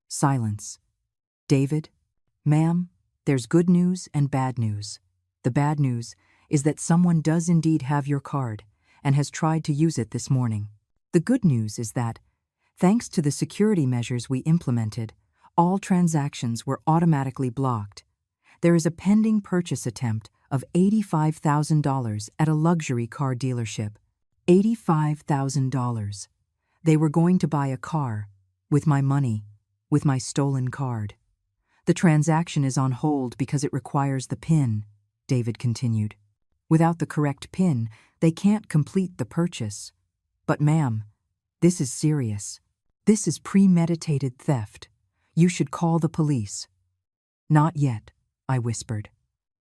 silence. "David?" "Ma'am, there's good news and bad news. The bad news is that someone does indeed have your card and has tried to use it this morning. The good news is that, thanks to the security measures we implemented, all transactions were automatically blocked. There is a pending purchase attempt of $85,000 at a luxury car dealership. $85,000. They were going to buy a car, with my money, with my stolen card. The transaction is on hold because it requires the PIN," David continued. "Without the correct PIN, they can't complete the purchase. But ma'am, this is serious. This is premeditated theft. You should call the police." "Not yet," I whispered.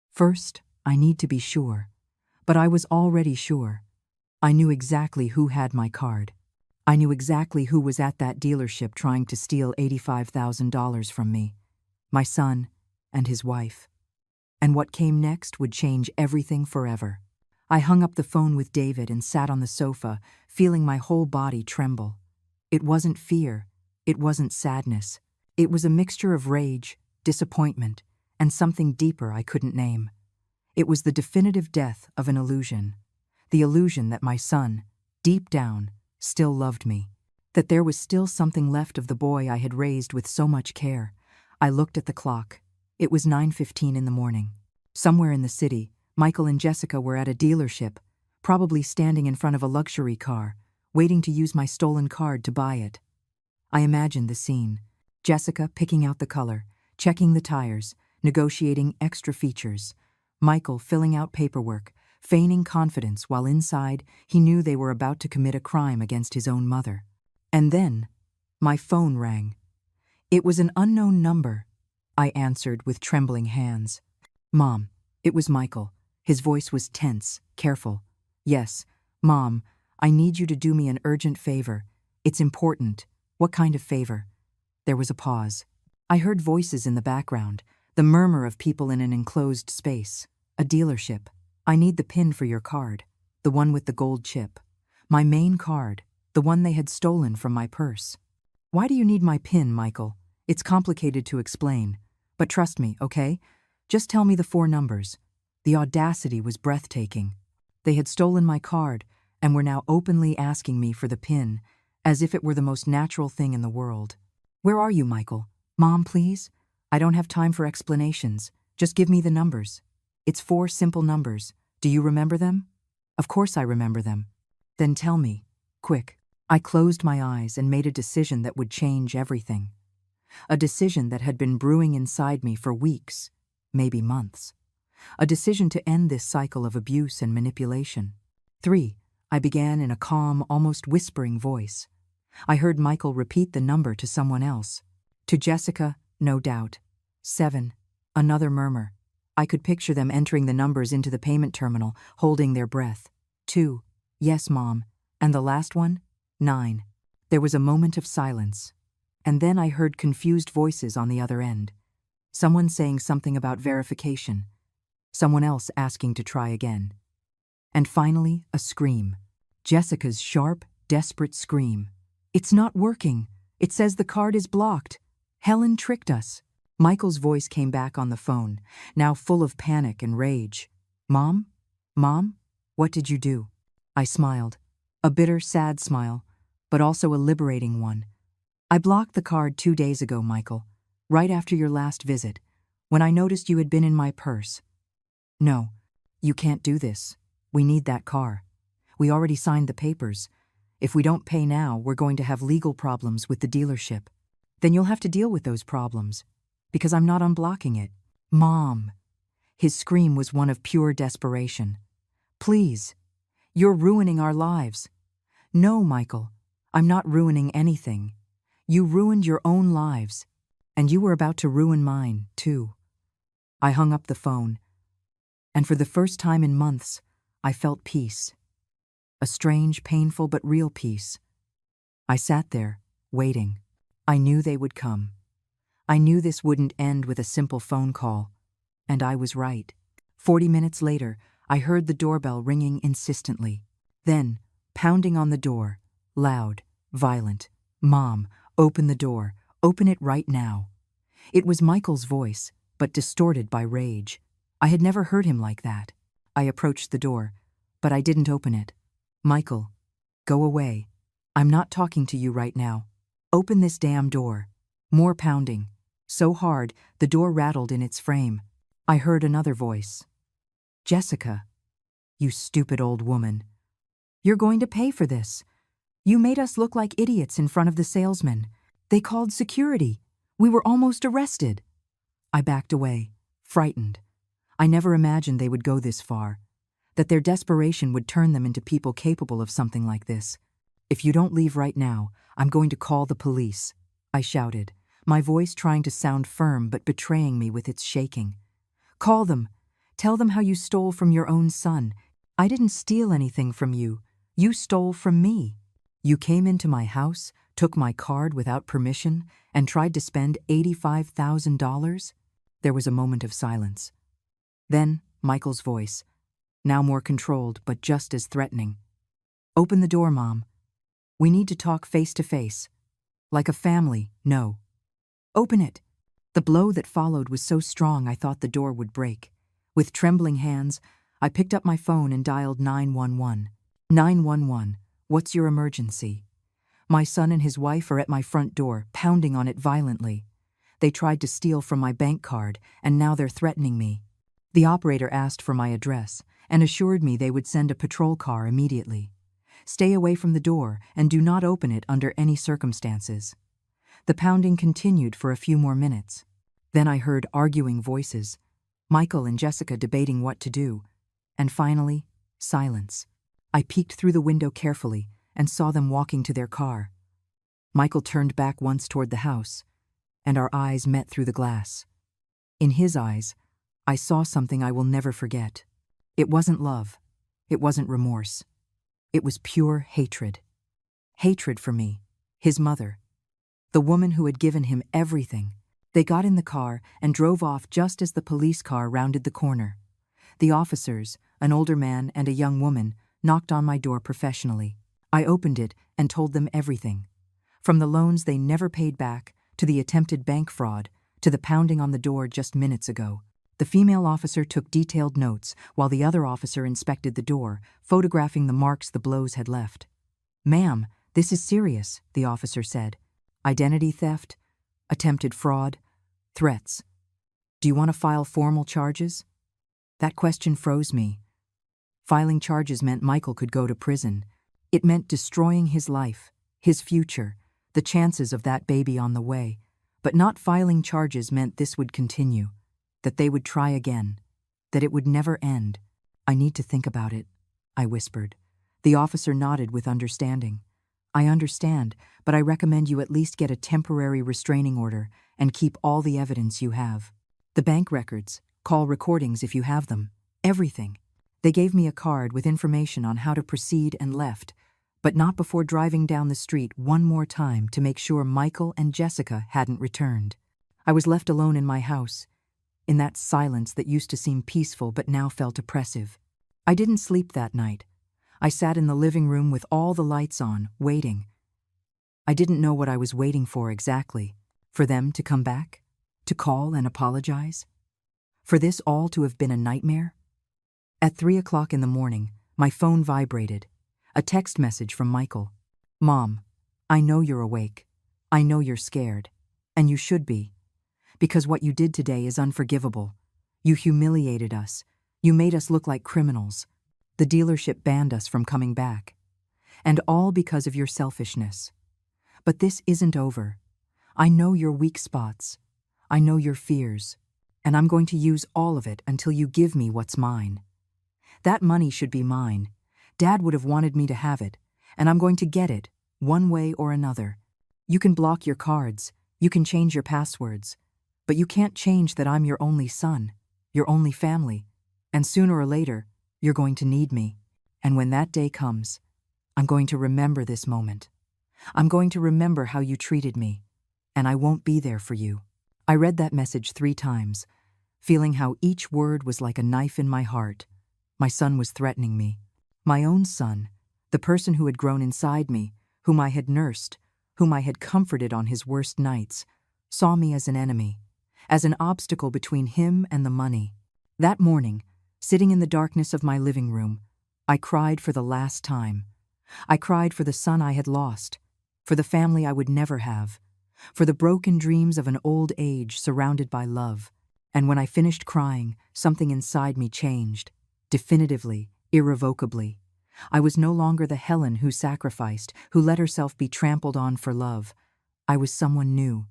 "First, I need to be sure." But I was already sure. I knew exactly who had my card. I knew exactly who was at that dealership trying to steal $85,000 from me. My son and his wife. And what came next would change everything forever. I hung up the phone with David and sat on the sofa, feeling my whole body tremble. It wasn't fear. It wasn't sadness. It was a mixture of rage, disappointment, and something deeper I couldn't name. It was the definitive death of an illusion. The illusion that my son, deep down, still loved me. That there was still something left of the boy I had raised with so much care. I looked at the clock. It was 9:15 in the morning. Somewhere in the city, Michael and Jessica were at a dealership, probably standing in front of a luxury car, waiting to use my stolen card to buy it. I imagined the scene. Jessica picking out the color, checking the tires, negotiating extra features. Michael filling out paperwork, feigning confidence while inside he knew they were about to commit a crime against his own mother. And then, my phone rang. It was an unknown number. I answered with trembling hands. "Mom." It was Michael. His voice was tense, careful. "Yes, Mom, I need you to do me an urgent favor. It's important." "What kind of favor?" There was a pause. I heard voices in the background, the murmur of people in an enclosed space. "A dealership. I need the PIN for your card, the one with the gold chip. My main card, the one they had stolen from my purse." "Why do you need my PIN, Michael? It's complicated to explain. But trust me, okay? Just tell me the 4 numbers." The audacity was breathtaking. They had stolen my card and were now openly asking me for the PIN, as if it were the most natural thing in the world. "Where are you, Michael? Mom, please? I don't have time for explanations. Just give me the numbers. It's 4 simple numbers. Do you remember them?" "Of course I remember them." "Then tell me. Quick." I closed my eyes and made a decision that would change everything. A decision that had been brewing inside me for weeks, maybe months. A decision to end this cycle of abuse and manipulation. 3, I began in a calm, almost whispering voice. I heard Michael repeat the number to someone else. To Jessica, no doubt. 7, another murmur. I could picture them entering the numbers into the payment terminal, holding their breath. 2, "Yes, Mom." And the last one? 9. There was a moment of silence. And then I heard confused voices on the other end. Someone saying something about verification. Someone else asking to try again. And finally, a scream. Jessica's sharp, desperate scream. "It's not working. It says the card is blocked. Helen tricked us." Michael's voice came back on the phone, now full of panic and rage. "Mom? Mom? What did you do?" I smiled. A bitter, sad smile, but also a liberating one. "I blocked the card 2 days ago, Michael, right after your last visit, when I noticed you had been in my purse." "No, you can't do this. We need that car. We already signed the papers. If we don't pay now, we're going to have legal problems with the dealership. Then you'll have to deal with those problems, because I'm not unblocking it." "Mom." His scream was one of pure desperation. "Please, you're ruining our lives." "No, Michael, I'm not ruining anything. You ruined your own lives, and you were about to ruin mine, too." I hung up the phone, and for the first time in months, I felt peace. A strange, painful, but real peace. I sat there, waiting. I knew they would come. I knew this wouldn't end with a simple phone call. And I was right. 40 minutes later, I heard the doorbell ringing insistently. Then, pounding on the door, loud, violent. "Mom, open the door. Open it right now." It was Michael's voice, but distorted by rage. I had never heard him like that. I approached the door, but I didn't open it. "Michael, go away. I'm not talking to you right now. Open this damn door." More pounding. So hard, the door rattled in its frame. I heard another voice. "Jessica, you stupid old woman. You're going to pay for this. You made us look like idiots in front of the salesman. They called security. We were almost arrested." I backed away, frightened. I never imagined they would go this far, that their desperation would turn them into people capable of something like this. "If you don't leave right now, I'm going to call the police," I shouted, my voice trying to sound firm but betraying me with its shaking. "Call them. Tell them how you stole from your own son. I didn't steal anything from you. You stole from me. You came into my house, took my card without permission, and tried to spend $85,000? There was a moment of silence. Then, Michael's voice, now more controlled but just as threatening. "Open the door, Mom. We need to talk face to face. Like a family, no. Open it." The blow that followed was so strong I thought the door would break. With trembling hands, I picked up my phone and dialed 911. 911, what's your emergency? My son and his wife are at my front door, pounding on it violently. They tried to steal from my bank card, and now they're threatening me. The operator asked for my address and assured me they would send a patrol car immediately. Stay away from the door and do not open it under any circumstances. The pounding continued for a few more minutes. Then I heard arguing voices, Michael and Jessica debating what to do, and finally, silence. I peeked through the window carefully and saw them walking to their car. Michael turned back once toward the house, and our eyes met through the glass. In his eyes, I saw something I will never forget. It wasn't love. It wasn't remorse. It was pure hatred. Hatred for me, his mother, the woman who had given him everything. They got in the car and drove off just as the police car rounded the corner. The officers, an older man and a young woman, knocked on my door professionally. I opened it and told them everything. From the loans they never paid back, to the attempted bank fraud, to the pounding on the door just minutes ago. The female officer took detailed notes while the other officer inspected the door, photographing the marks the blows had left. "Ma'am, this is serious," the officer said. "Identity theft, attempted fraud, threats. Do you want to file formal charges?" That question froze me. Filing charges meant Michael could go to prison. It meant destroying his life, his future, the chances of that baby on the way. But not filing charges meant this would continue, that they would try again, that it would never end. "I need to think about it," I whispered. The officer nodded with understanding. "I understand, but I recommend you at least get a temporary restraining order and keep all the evidence you have. The bank records, call recordings if you have them, everything." They gave me a card with information on how to proceed and left, but not before driving down the street one more time to make sure Michael and Jessica hadn't returned. I was left alone in my house, in that silence that used to seem peaceful but now felt oppressive. I didn't sleep that night. I sat in the living room with all the lights on, waiting. I didn't know what I was waiting for exactly. For them to come back? To call and apologize? For this all to have been a nightmare? At 3 o'clock in the morning, my phone vibrated. A text message from Michael. "Mom, I know you're awake. I know you're scared. And you should be. Because what you did today is unforgivable. You humiliated us. You made us look like criminals. The dealership banned us from coming back. And all because of your selfishness. But this isn't over. I know your weak spots. I know your fears. And I'm going to use all of it until you give me what's mine. That money should be mine. Dad would have wanted me to have it, and I'm going to get it, one way or another. You can block your cards. You can change your passwords. But you can't change that I'm your only son, your only family. And sooner or later, you're going to need me. And when that day comes, I'm going to remember this moment. I'm going to remember how you treated me, and I won't be there for you. I read that message 3 times, feeling how each word was like a knife in my heart. My son was threatening me. My own son, the person who had grown inside me, whom I had nursed, whom I had comforted on his worst nights, saw me as an enemy, as an obstacle between him and the money. That morning, sitting in the darkness of my living room, I cried for the last time. I cried for the son I had lost, for the family I would never have, for the broken dreams of an old age surrounded by love. And when I finished crying, something inside me changed, definitively, irrevocably. I was no longer the Helen who sacrificed, who let herself be trampled on for love. I was someone new,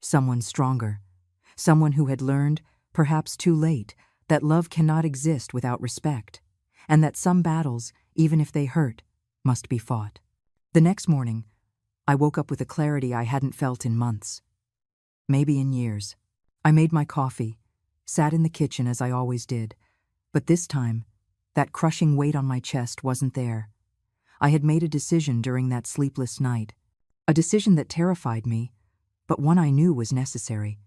someone stronger, someone who had learned, perhaps too late, that love cannot exist without respect, and that some battles, even if they hurt, must be fought. The next morning, I woke up with a clarity I hadn't felt in months, maybe in years. I made my coffee, sat in the kitchen as I always did, but this time, that crushing weight on my chest wasn't there. I had made a decision during that sleepless night, a decision that terrified me, but one I knew was necessary.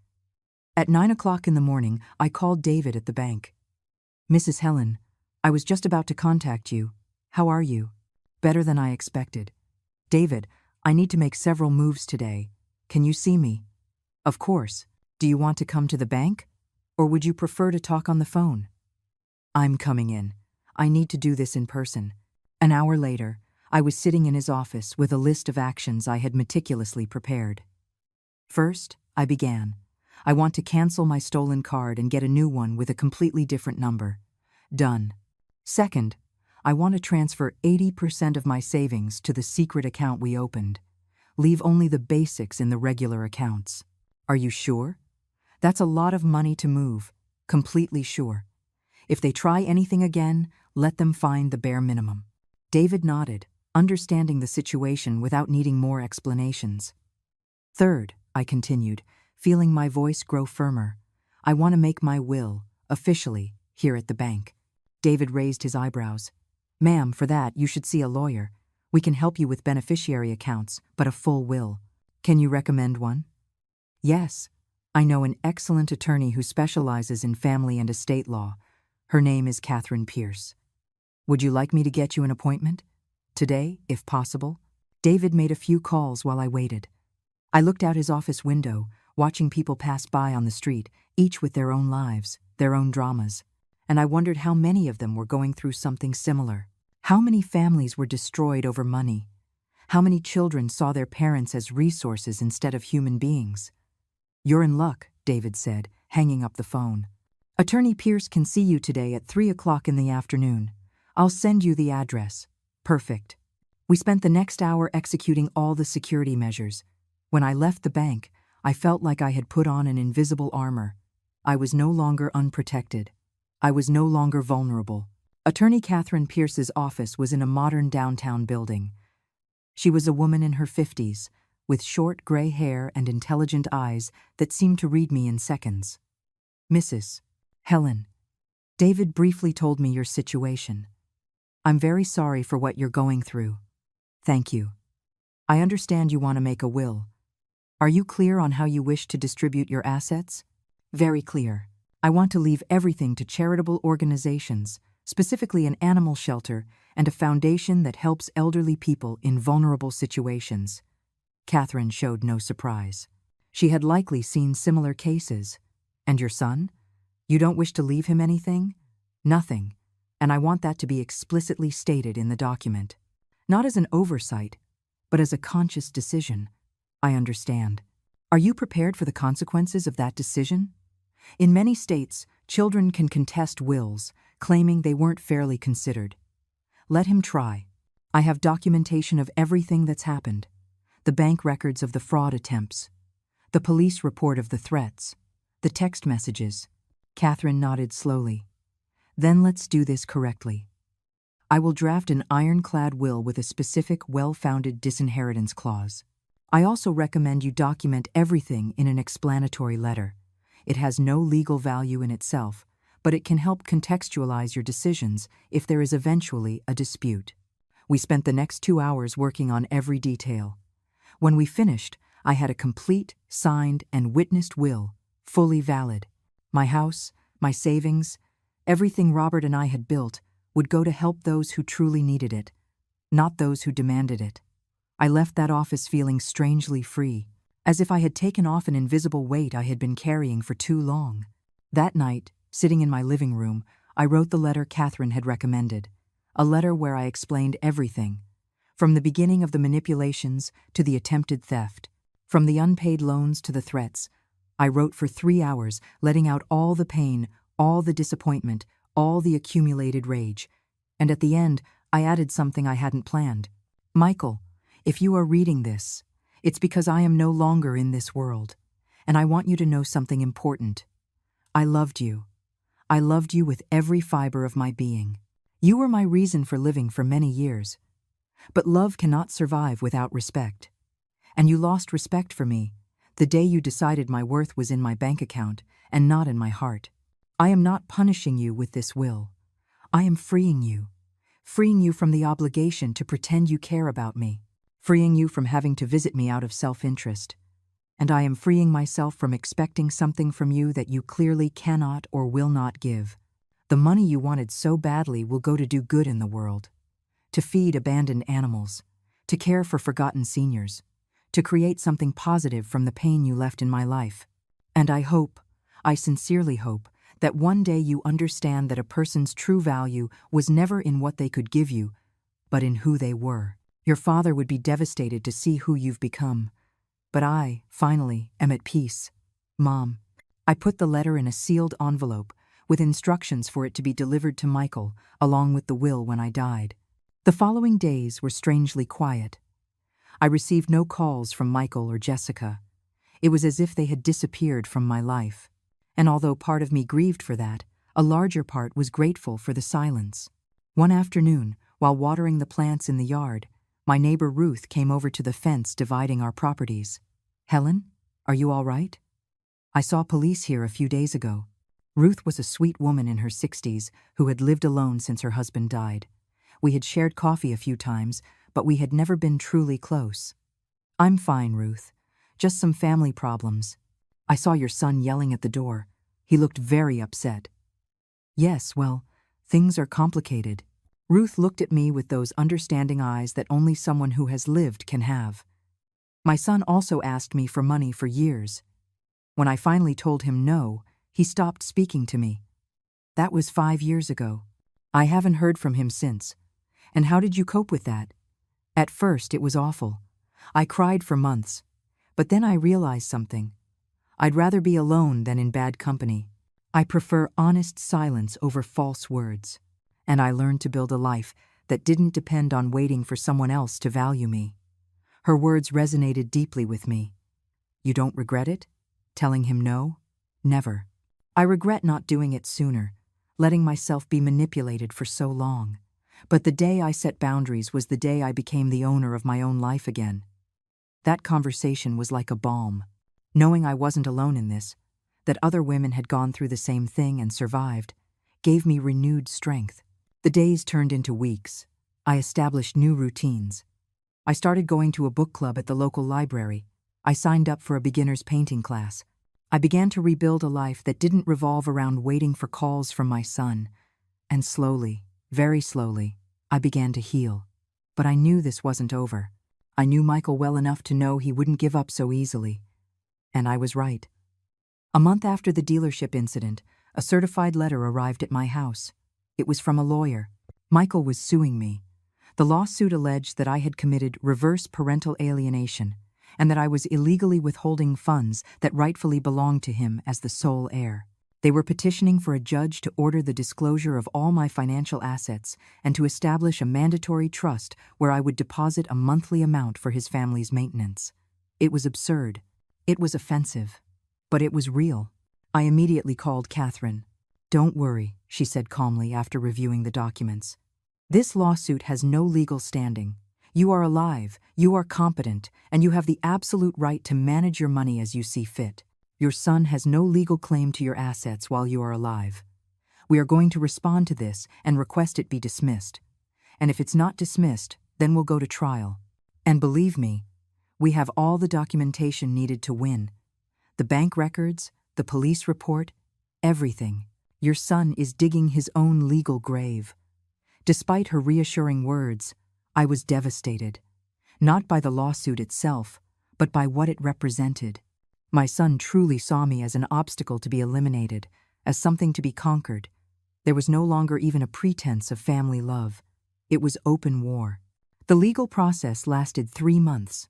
At 9 o'clock in the morning, I called David at the bank. "Mrs. Helen, I was just about to contact you. How are you?" "Better than I expected." "David, I need to make several moves today. Can you see me?" "Of course. Do you want to come to the bank? Or would you prefer to talk on the phone?" "I'm coming in. I need to do this in person." An hour later, I was sitting in his office with a list of actions I had meticulously prepared. First, I began. I want to cancel my stolen card and get a new one with a completely different number. Done. Second, I want to transfer 80% of my savings to the secret account we opened. Leave only the basics in the regular accounts. Are you sure? That's a lot of money to move. Completely sure. If they try anything again, let them find the bare minimum. David nodded, understanding the situation without needing more explanations. Third, I continued, feeling my voice grow firmer. I want to make my will, officially, here at the bank. David raised his eyebrows. "Ma'am, for that, you should see a lawyer. We can help you with beneficiary accounts, but a full will. Can you recommend one?" "Yes. I know an excellent attorney who specializes in family and estate law. Her name is Catherine Pierce. Would you like me to get you an appointment? Today, if possible?" David made a few calls while I waited. I looked out his office window, watching people pass by on the street, each with their own lives, their own dramas. And I wondered how many of them were going through something similar. How many families were destroyed over money? How many children saw their parents as resources instead of human beings? "You're in luck," David said, hanging up the phone. "Attorney Pierce can see you today at 3 o'clock in the afternoon. I'll send you the address." Perfect. We spent the next hour executing all the security measures. When I left the bank, I felt like I had put on an invisible armor. I was no longer unprotected. I was no longer vulnerable. Attorney Catherine Pierce's office was in a modern downtown building. She was a woman in her 50s, with short gray hair and intelligent eyes that seemed to read me in seconds. "Mrs. Helen, David briefly told me your situation. I'm very sorry for what you're going through. Thank you. I understand you want to make a will. Are you clear on how you wish to distribute your assets?" "Very clear. I want to leave everything to charitable organizations, specifically an animal shelter and a foundation that helps elderly people in vulnerable situations." Catherine showed no surprise. She had likely seen similar cases. "And your son? You don't wish to leave him anything?" "Nothing, and I want that to be explicitly stated in the document. Not as an oversight, but as a conscious decision." "I understand. Are you prepared for the consequences of that decision?" In many states, children can contest wills, claiming they weren't fairly considered. Let him try. I have documentation of everything that's happened. The bank records of the fraud attempts. The police report of the threats. The text messages. Catherine nodded slowly. "Then let's do this correctly. I will draft an ironclad will with a specific, well-founded disinheritance clause. I also recommend you document everything in an explanatory letter. It has no legal value in itself, but it can help contextualize your decisions if there is eventually a dispute." We spent the next 2 hours working on every detail. When we finished, I had a complete, signed, and witnessed will, fully valid. My house, my savings, everything Robert and I had built would go to help those who truly needed it, not those who demanded it. I left that office feeling strangely free, as if I had taken off an invisible weight I had been carrying for too long. That night, sitting in my living room, I wrote the letter Catherine had recommended, a letter where I explained everything, from the beginning of the manipulations to the attempted theft, from the unpaid loans to the threats. I wrote for 3 hours, letting out all the pain, all the disappointment, all the accumulated rage. And at the end, I added something I hadn't planned. Michael, if you are reading this, it's because I am no longer in this world, and I want you to know something important. I loved you. I loved you with every fiber of my being. You were my reason for living for many years. But love cannot survive without respect. And you lost respect for me the day you decided my worth was in my bank account and not in my heart. I am not punishing you with this will. I am freeing you from the obligation to pretend you care about me, freeing you from having to visit me out of self-interest. And I am freeing myself from expecting something from you that you clearly cannot or will not give. The money you wanted so badly will go to do good in the world, to feed abandoned animals, to care for forgotten seniors, to create something positive from the pain you left in my life. And I sincerely hope, that one day you understand that a person's true value was never in what they could give you, but in who they were. Your father would be devastated to see who you've become. But I, finally, am at peace. Mom. I put the letter in a sealed envelope with instructions for it to be delivered to Michael, along with the will when I died. The following days were strangely quiet. I received no calls from Michael or Jessica. It was as if they had disappeared from my life. And although part of me grieved for that, a larger part was grateful for the silence. One afternoon, while watering the plants in the yard, my neighbor Ruth came over to the fence dividing our properties. Helen, are you all right? I saw police here a few days ago. Ruth was a sweet woman in her 60s who had lived alone since her husband died. We had shared coffee a few times, but we had never been truly close. I'm fine, Ruth. Just some family problems. I saw your son yelling at the door. He looked very upset. Yes, well, things are complicated. Ruth looked at me with those understanding eyes that only someone who has lived can have. My son also asked me for money for years. When I finally told him no, he stopped speaking to me. That was 5 years ago. I haven't heard from him since. And how did you cope with that? At first, it was awful. I cried for months. But then I realized something. I'd rather be alone than in bad company. I prefer honest silence over false words. And I learned to build a life that didn't depend on waiting for someone else to value me. Her words resonated deeply with me. You don't regret it? Telling him no? Never. I regret not doing it sooner, letting myself be manipulated for so long. But the day I set boundaries was the day I became the owner of my own life again. That conversation was like a balm. Knowing I wasn't alone in this, that other women had gone through the same thing and survived, gave me renewed strength. The days turned into weeks. I established new routines. I started going to a book club at the local library. I signed up for a beginner's painting class. I began to rebuild a life that didn't revolve around waiting for calls from my son. And slowly, very slowly, I began to heal. But I knew this wasn't over. I knew Michael well enough to know he wouldn't give up so easily. And I was right. A month after the dealership incident, a certified letter arrived at my house. It was from a lawyer. Michael was suing me. The lawsuit alleged that I had committed reverse parental alienation and that I was illegally withholding funds that rightfully belonged to him as the sole heir. They were petitioning for a judge to order the disclosure of all my financial assets and to establish a mandatory trust where I would deposit a monthly amount for his family's maintenance. It was absurd. It was offensive. But it was real. I immediately called Catherine. Don't worry, she said calmly after reviewing the documents. This lawsuit has no legal standing. You are alive, you are competent, and you have the absolute right to manage your money as you see fit. Your son has no legal claim to your assets while you are alive. We are going to respond to this and request it be dismissed. And if it's not dismissed, then we'll go to trial. And believe me, we have all the documentation needed to win. The bank records, the police report, everything. Your son is digging his own legal grave. Despite her reassuring words, I was devastated. Not by the lawsuit itself, but by what it represented. My son truly saw me as an obstacle to be eliminated, as something to be conquered. There was no longer even a pretense of family love. It was open war. The legal process lasted 3 months.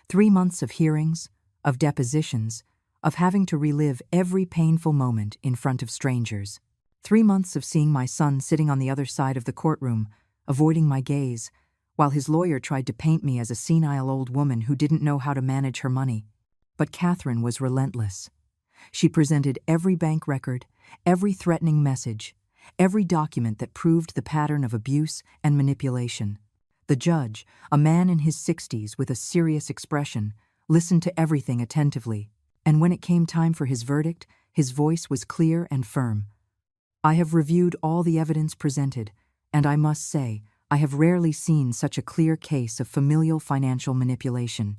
3 months of hearings, of depositions, of having to relive every painful moment in front of strangers. 3 months of seeing my son sitting on the other side of the courtroom, avoiding my gaze, while his lawyer tried to paint me as a senile old woman who didn't know how to manage her money. But Catherine was relentless. She presented every bank record, every threatening message, every document that proved the pattern of abuse and manipulation. The judge, a man in his 60s with a serious expression, listened to everything attentively, and when it came time for his verdict, his voice was clear and firm. I have reviewed all the evidence presented, and I must say, I have rarely seen such a clear case of familial financial manipulation.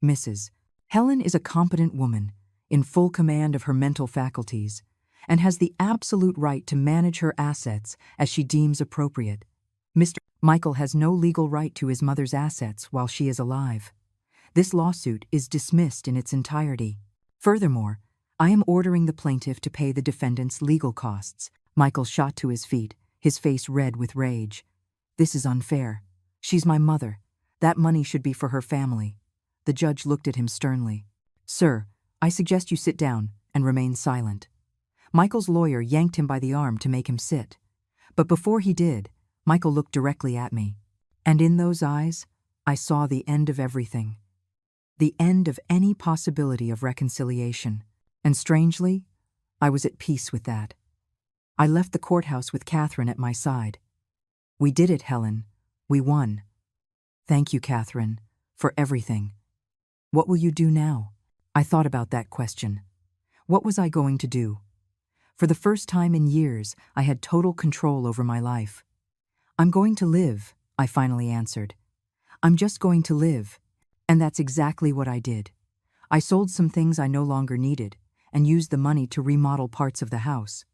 Mrs. Helen is a competent woman, in full command of her mental faculties, and has the absolute right to manage her assets as she deems appropriate. Mr. Michael has no legal right to his mother's assets while she is alive. This lawsuit is dismissed in its entirety. Furthermore, I am ordering the plaintiff to pay the defendant's legal costs. Michael shot to his feet, his face red with rage. This is unfair. She's my mother. That money should be for her family. The judge looked at him sternly. Sir, I suggest you sit down and remain silent. Michael's lawyer yanked him by the arm to make him sit. But before he did, Michael looked directly at me. And in those eyes, I saw the end of everything. The end of any possibility of reconciliation. And strangely, I was at peace with that. I left the courthouse with Catherine at my side. We did it, Helen. We won. Thank you, Catherine, for everything. What will you do now? I thought about that question. What was I going to do? For the first time in years, I had total control over my life. I'm going to live, I finally answered. I'm just going to live. And that's exactly what I did. I sold some things I no longer needed and used the money to remodel parts of the house.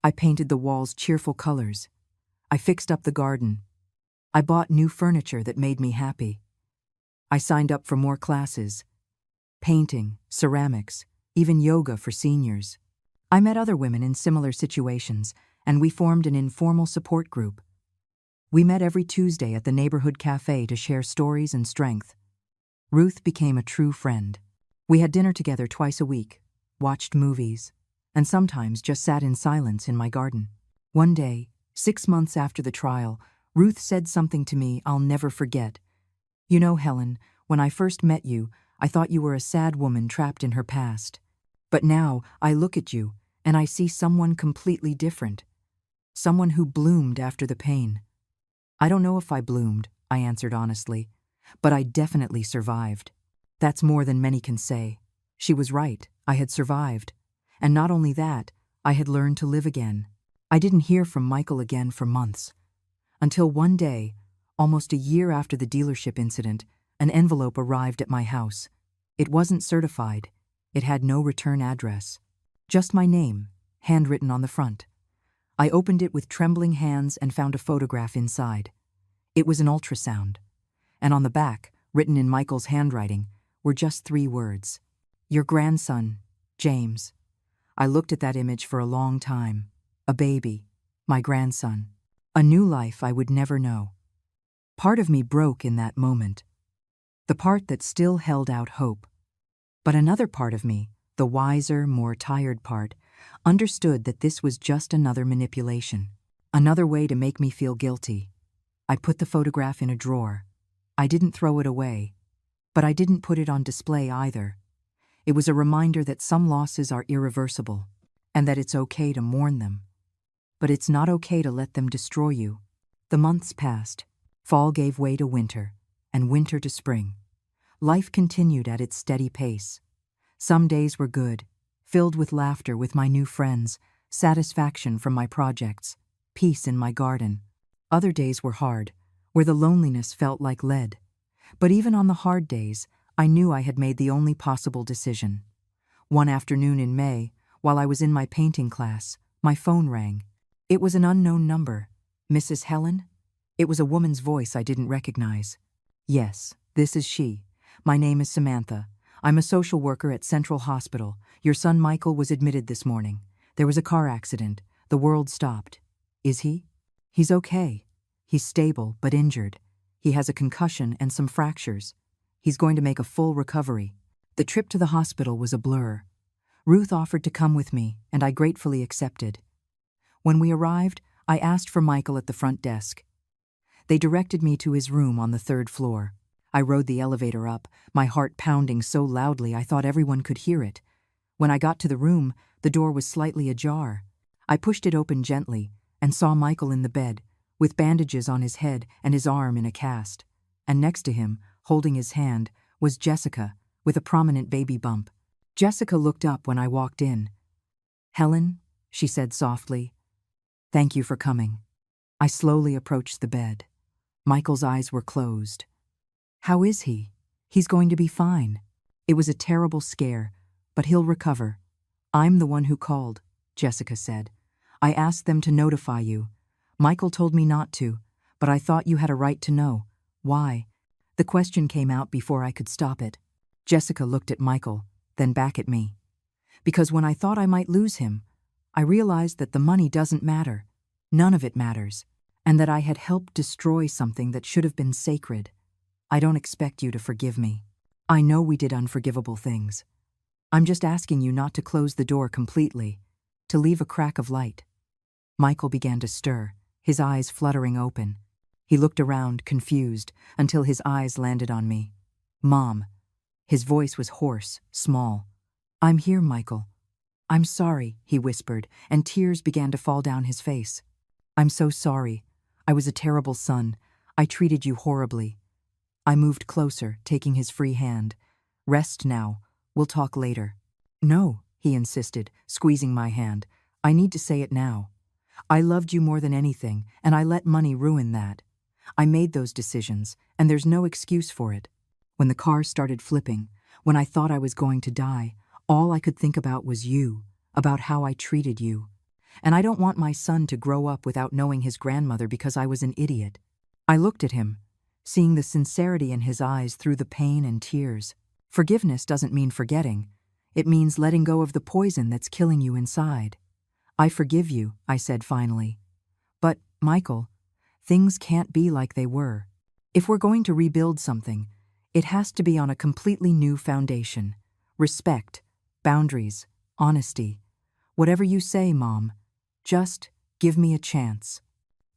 I painted the walls cheerful colors. I fixed up the garden. I bought new furniture that made me happy. I signed up for more classes. Painting, ceramics, even yoga for seniors. I met other women in similar situations, and we formed an informal support group. We met every Tuesday at the neighborhood cafe to share stories and strength. Ruth became a true friend. We had dinner together twice a week, watched movies, and sometimes just sat in silence in my garden. One day, 6 months after the trial, Ruth said something to me I'll never forget. You know, Helen, when I first met you, I thought you were a sad woman trapped in her past. But now I look at you, and I see someone completely different. Someone who bloomed after the pain. I don't know if I bloomed, I answered honestly, but I definitely survived. That's more than many can say. She was right, I had survived. And not only that, I had learned to live again. I didn't hear from Michael again for months. Until one day, almost a year after the dealership incident, an envelope arrived at my house. It wasn't certified. It had no return address. Just my name, handwritten on the front. I opened it with trembling hands and found a photograph inside. It was an ultrasound. And on the back, written in Michael's handwriting, were just 3 words. Your grandson, James. I looked at that image for a long time. A baby, my grandson. A new life I would never know. Part of me broke in that moment. The part that still held out hope. But another part of me, the wiser, more tired part, understood that this was just another manipulation. Another way to make me feel guilty. I put the photograph in a drawer. I didn't throw it away. But I didn't put it on display either. It was a reminder that some losses are irreversible, and that it's okay to mourn them. But it's not okay to let them destroy you. The months passed. Fall gave way to winter, and winter to spring. Life continued at its steady pace. Some days were good, filled with laughter with my new friends, satisfaction from my projects, peace in my garden. Other days were hard, where the loneliness felt like lead. But even on the hard days, I knew I had made the only possible decision. One afternoon in May, While I was in my painting class, my phone rang. It was an unknown number. Mrs. Helen? It was a woman's voice I didn't recognize. Yes, this is she. My name is Samantha. I'm a social worker at Central Hospital. Your son Michael was admitted this morning. There was a car accident. The world stopped. Is he? He's okay. He's stable, but injured. He has a concussion and some fractures. He's going to make a full recovery. The trip to the hospital was a blur. Ruth offered to come with me, and I gratefully accepted. When we arrived, I asked for Michael at the front desk. They directed me to his room on the 3rd floor. I rode the elevator up, my heart pounding so loudly I thought everyone could hear it. When I got to the room, the door was slightly ajar. I pushed it open gently and saw Michael in the bed, with bandages on his head and his arm in a cast. And next to him, holding his hand, was Jessica, with a prominent baby bump. Jessica looked up when I walked in. "Helen," she said softly, "thank you for coming." I slowly approached the bed. Michael's eyes were closed. "How is he?" "He's going to be fine. It was a terrible scare, but he'll recover." "I'm the one who called," Jessica said. "I asked them to notify you. Michael told me not to, but I thought you had a right to know." "Why?" The question came out before I could stop it. Jessica looked at Michael, then back at me. "Because when I thought I might lose him, I realized that the money doesn't matter. None of it matters. And that I had helped destroy something that should have been sacred. I don't expect you to forgive me. I know we did unforgivable things. I'm just asking you not to close the door completely, to leave a crack of light." Michael began to stir, his eyes fluttering open. He looked around, confused, until his eyes landed on me. "Mom." His voice was hoarse, small. "I'm here, Michael." "I'm sorry," he whispered, and tears began to fall down his face. "I'm so sorry. I was a terrible son. I treated you horribly." I moved closer, taking his free hand. "Rest now. We'll talk later." "No," he insisted, squeezing my hand. "I need to say it now. I loved you more than anything, and I let money ruin that. I made those decisions, and there's no excuse for it. When the car started flipping, when I thought I was going to die, all I could think about was you, about how I treated you. And I don't want my son to grow up without knowing his grandmother because I was an idiot." I looked at him, seeing the sincerity in his eyes through the pain and tears. Forgiveness doesn't mean forgetting. It means letting go of the poison that's killing you inside. "I forgive you," I said finally. "But, Michael, things can't be like they were. If we're going to rebuild something, it has to be on a completely new foundation. Respect, boundaries, honesty. Whatever you say, Mom, just give me a chance.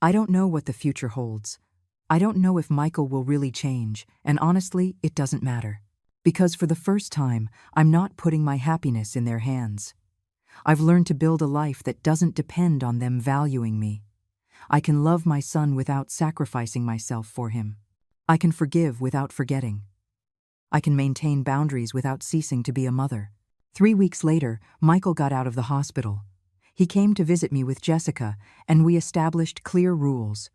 I don't know what the future holds. I don't know if Michael will really change, and honestly, it doesn't matter. Because for the first time, I'm not putting my happiness in their hands. I've learned to build a life that doesn't depend on them valuing me. I can love my son without sacrificing myself for him. I can forgive without forgetting. I can maintain boundaries without ceasing to be a mother." 3 weeks later, Michael got out of the hospital. He came to visit me with Jessica, and we established clear rules.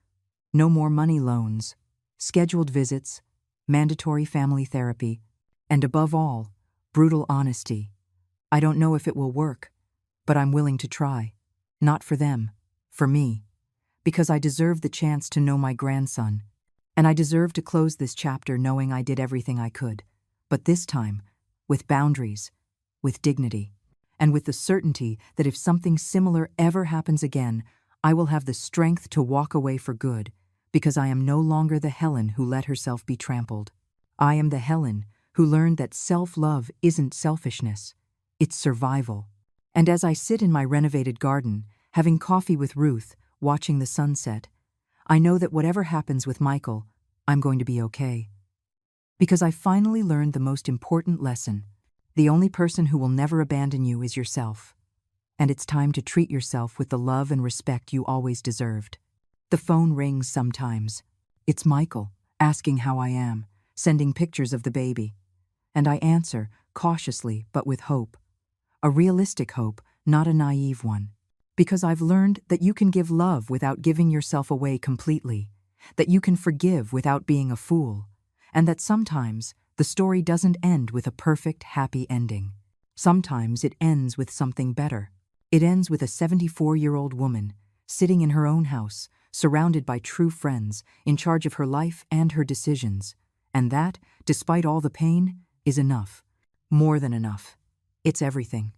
No more money loans, scheduled visits, mandatory family therapy, and above all, brutal honesty. I don't know if it will work, but I'm willing to try. Not for them, for me. Because I deserve the chance to know my grandson. And I deserve to close this chapter knowing I did everything I could. But this time, with boundaries, with dignity, and with the certainty that if something similar ever happens again, I will have the strength to walk away for good, because I am no longer the Helen who let herself be trampled. I am the Helen who learned that self-love isn't selfishness, it's survival. And as I sit in my renovated garden, having coffee with Ruth, watching the sunset, I know that whatever happens with Michael, I'm going to be okay. Because I finally learned the most important lesson. The only person who will never abandon you is yourself. And it's time to treat yourself with the love and respect you always deserved. The phone rings sometimes. It's Michael, asking how I am, sending pictures of the baby. And I answer, cautiously but with hope. A realistic hope, not a naive one. Because I've learned that you can give love without giving yourself away completely, that you can forgive without being a fool, and that sometimes the story doesn't end with a perfect, happy ending. Sometimes it ends with something better. It ends with a 74-year-old woman, sitting in her own house, surrounded by true friends, in charge of her life and her decisions. And that, despite all the pain, is enough. More than enough. It's everything.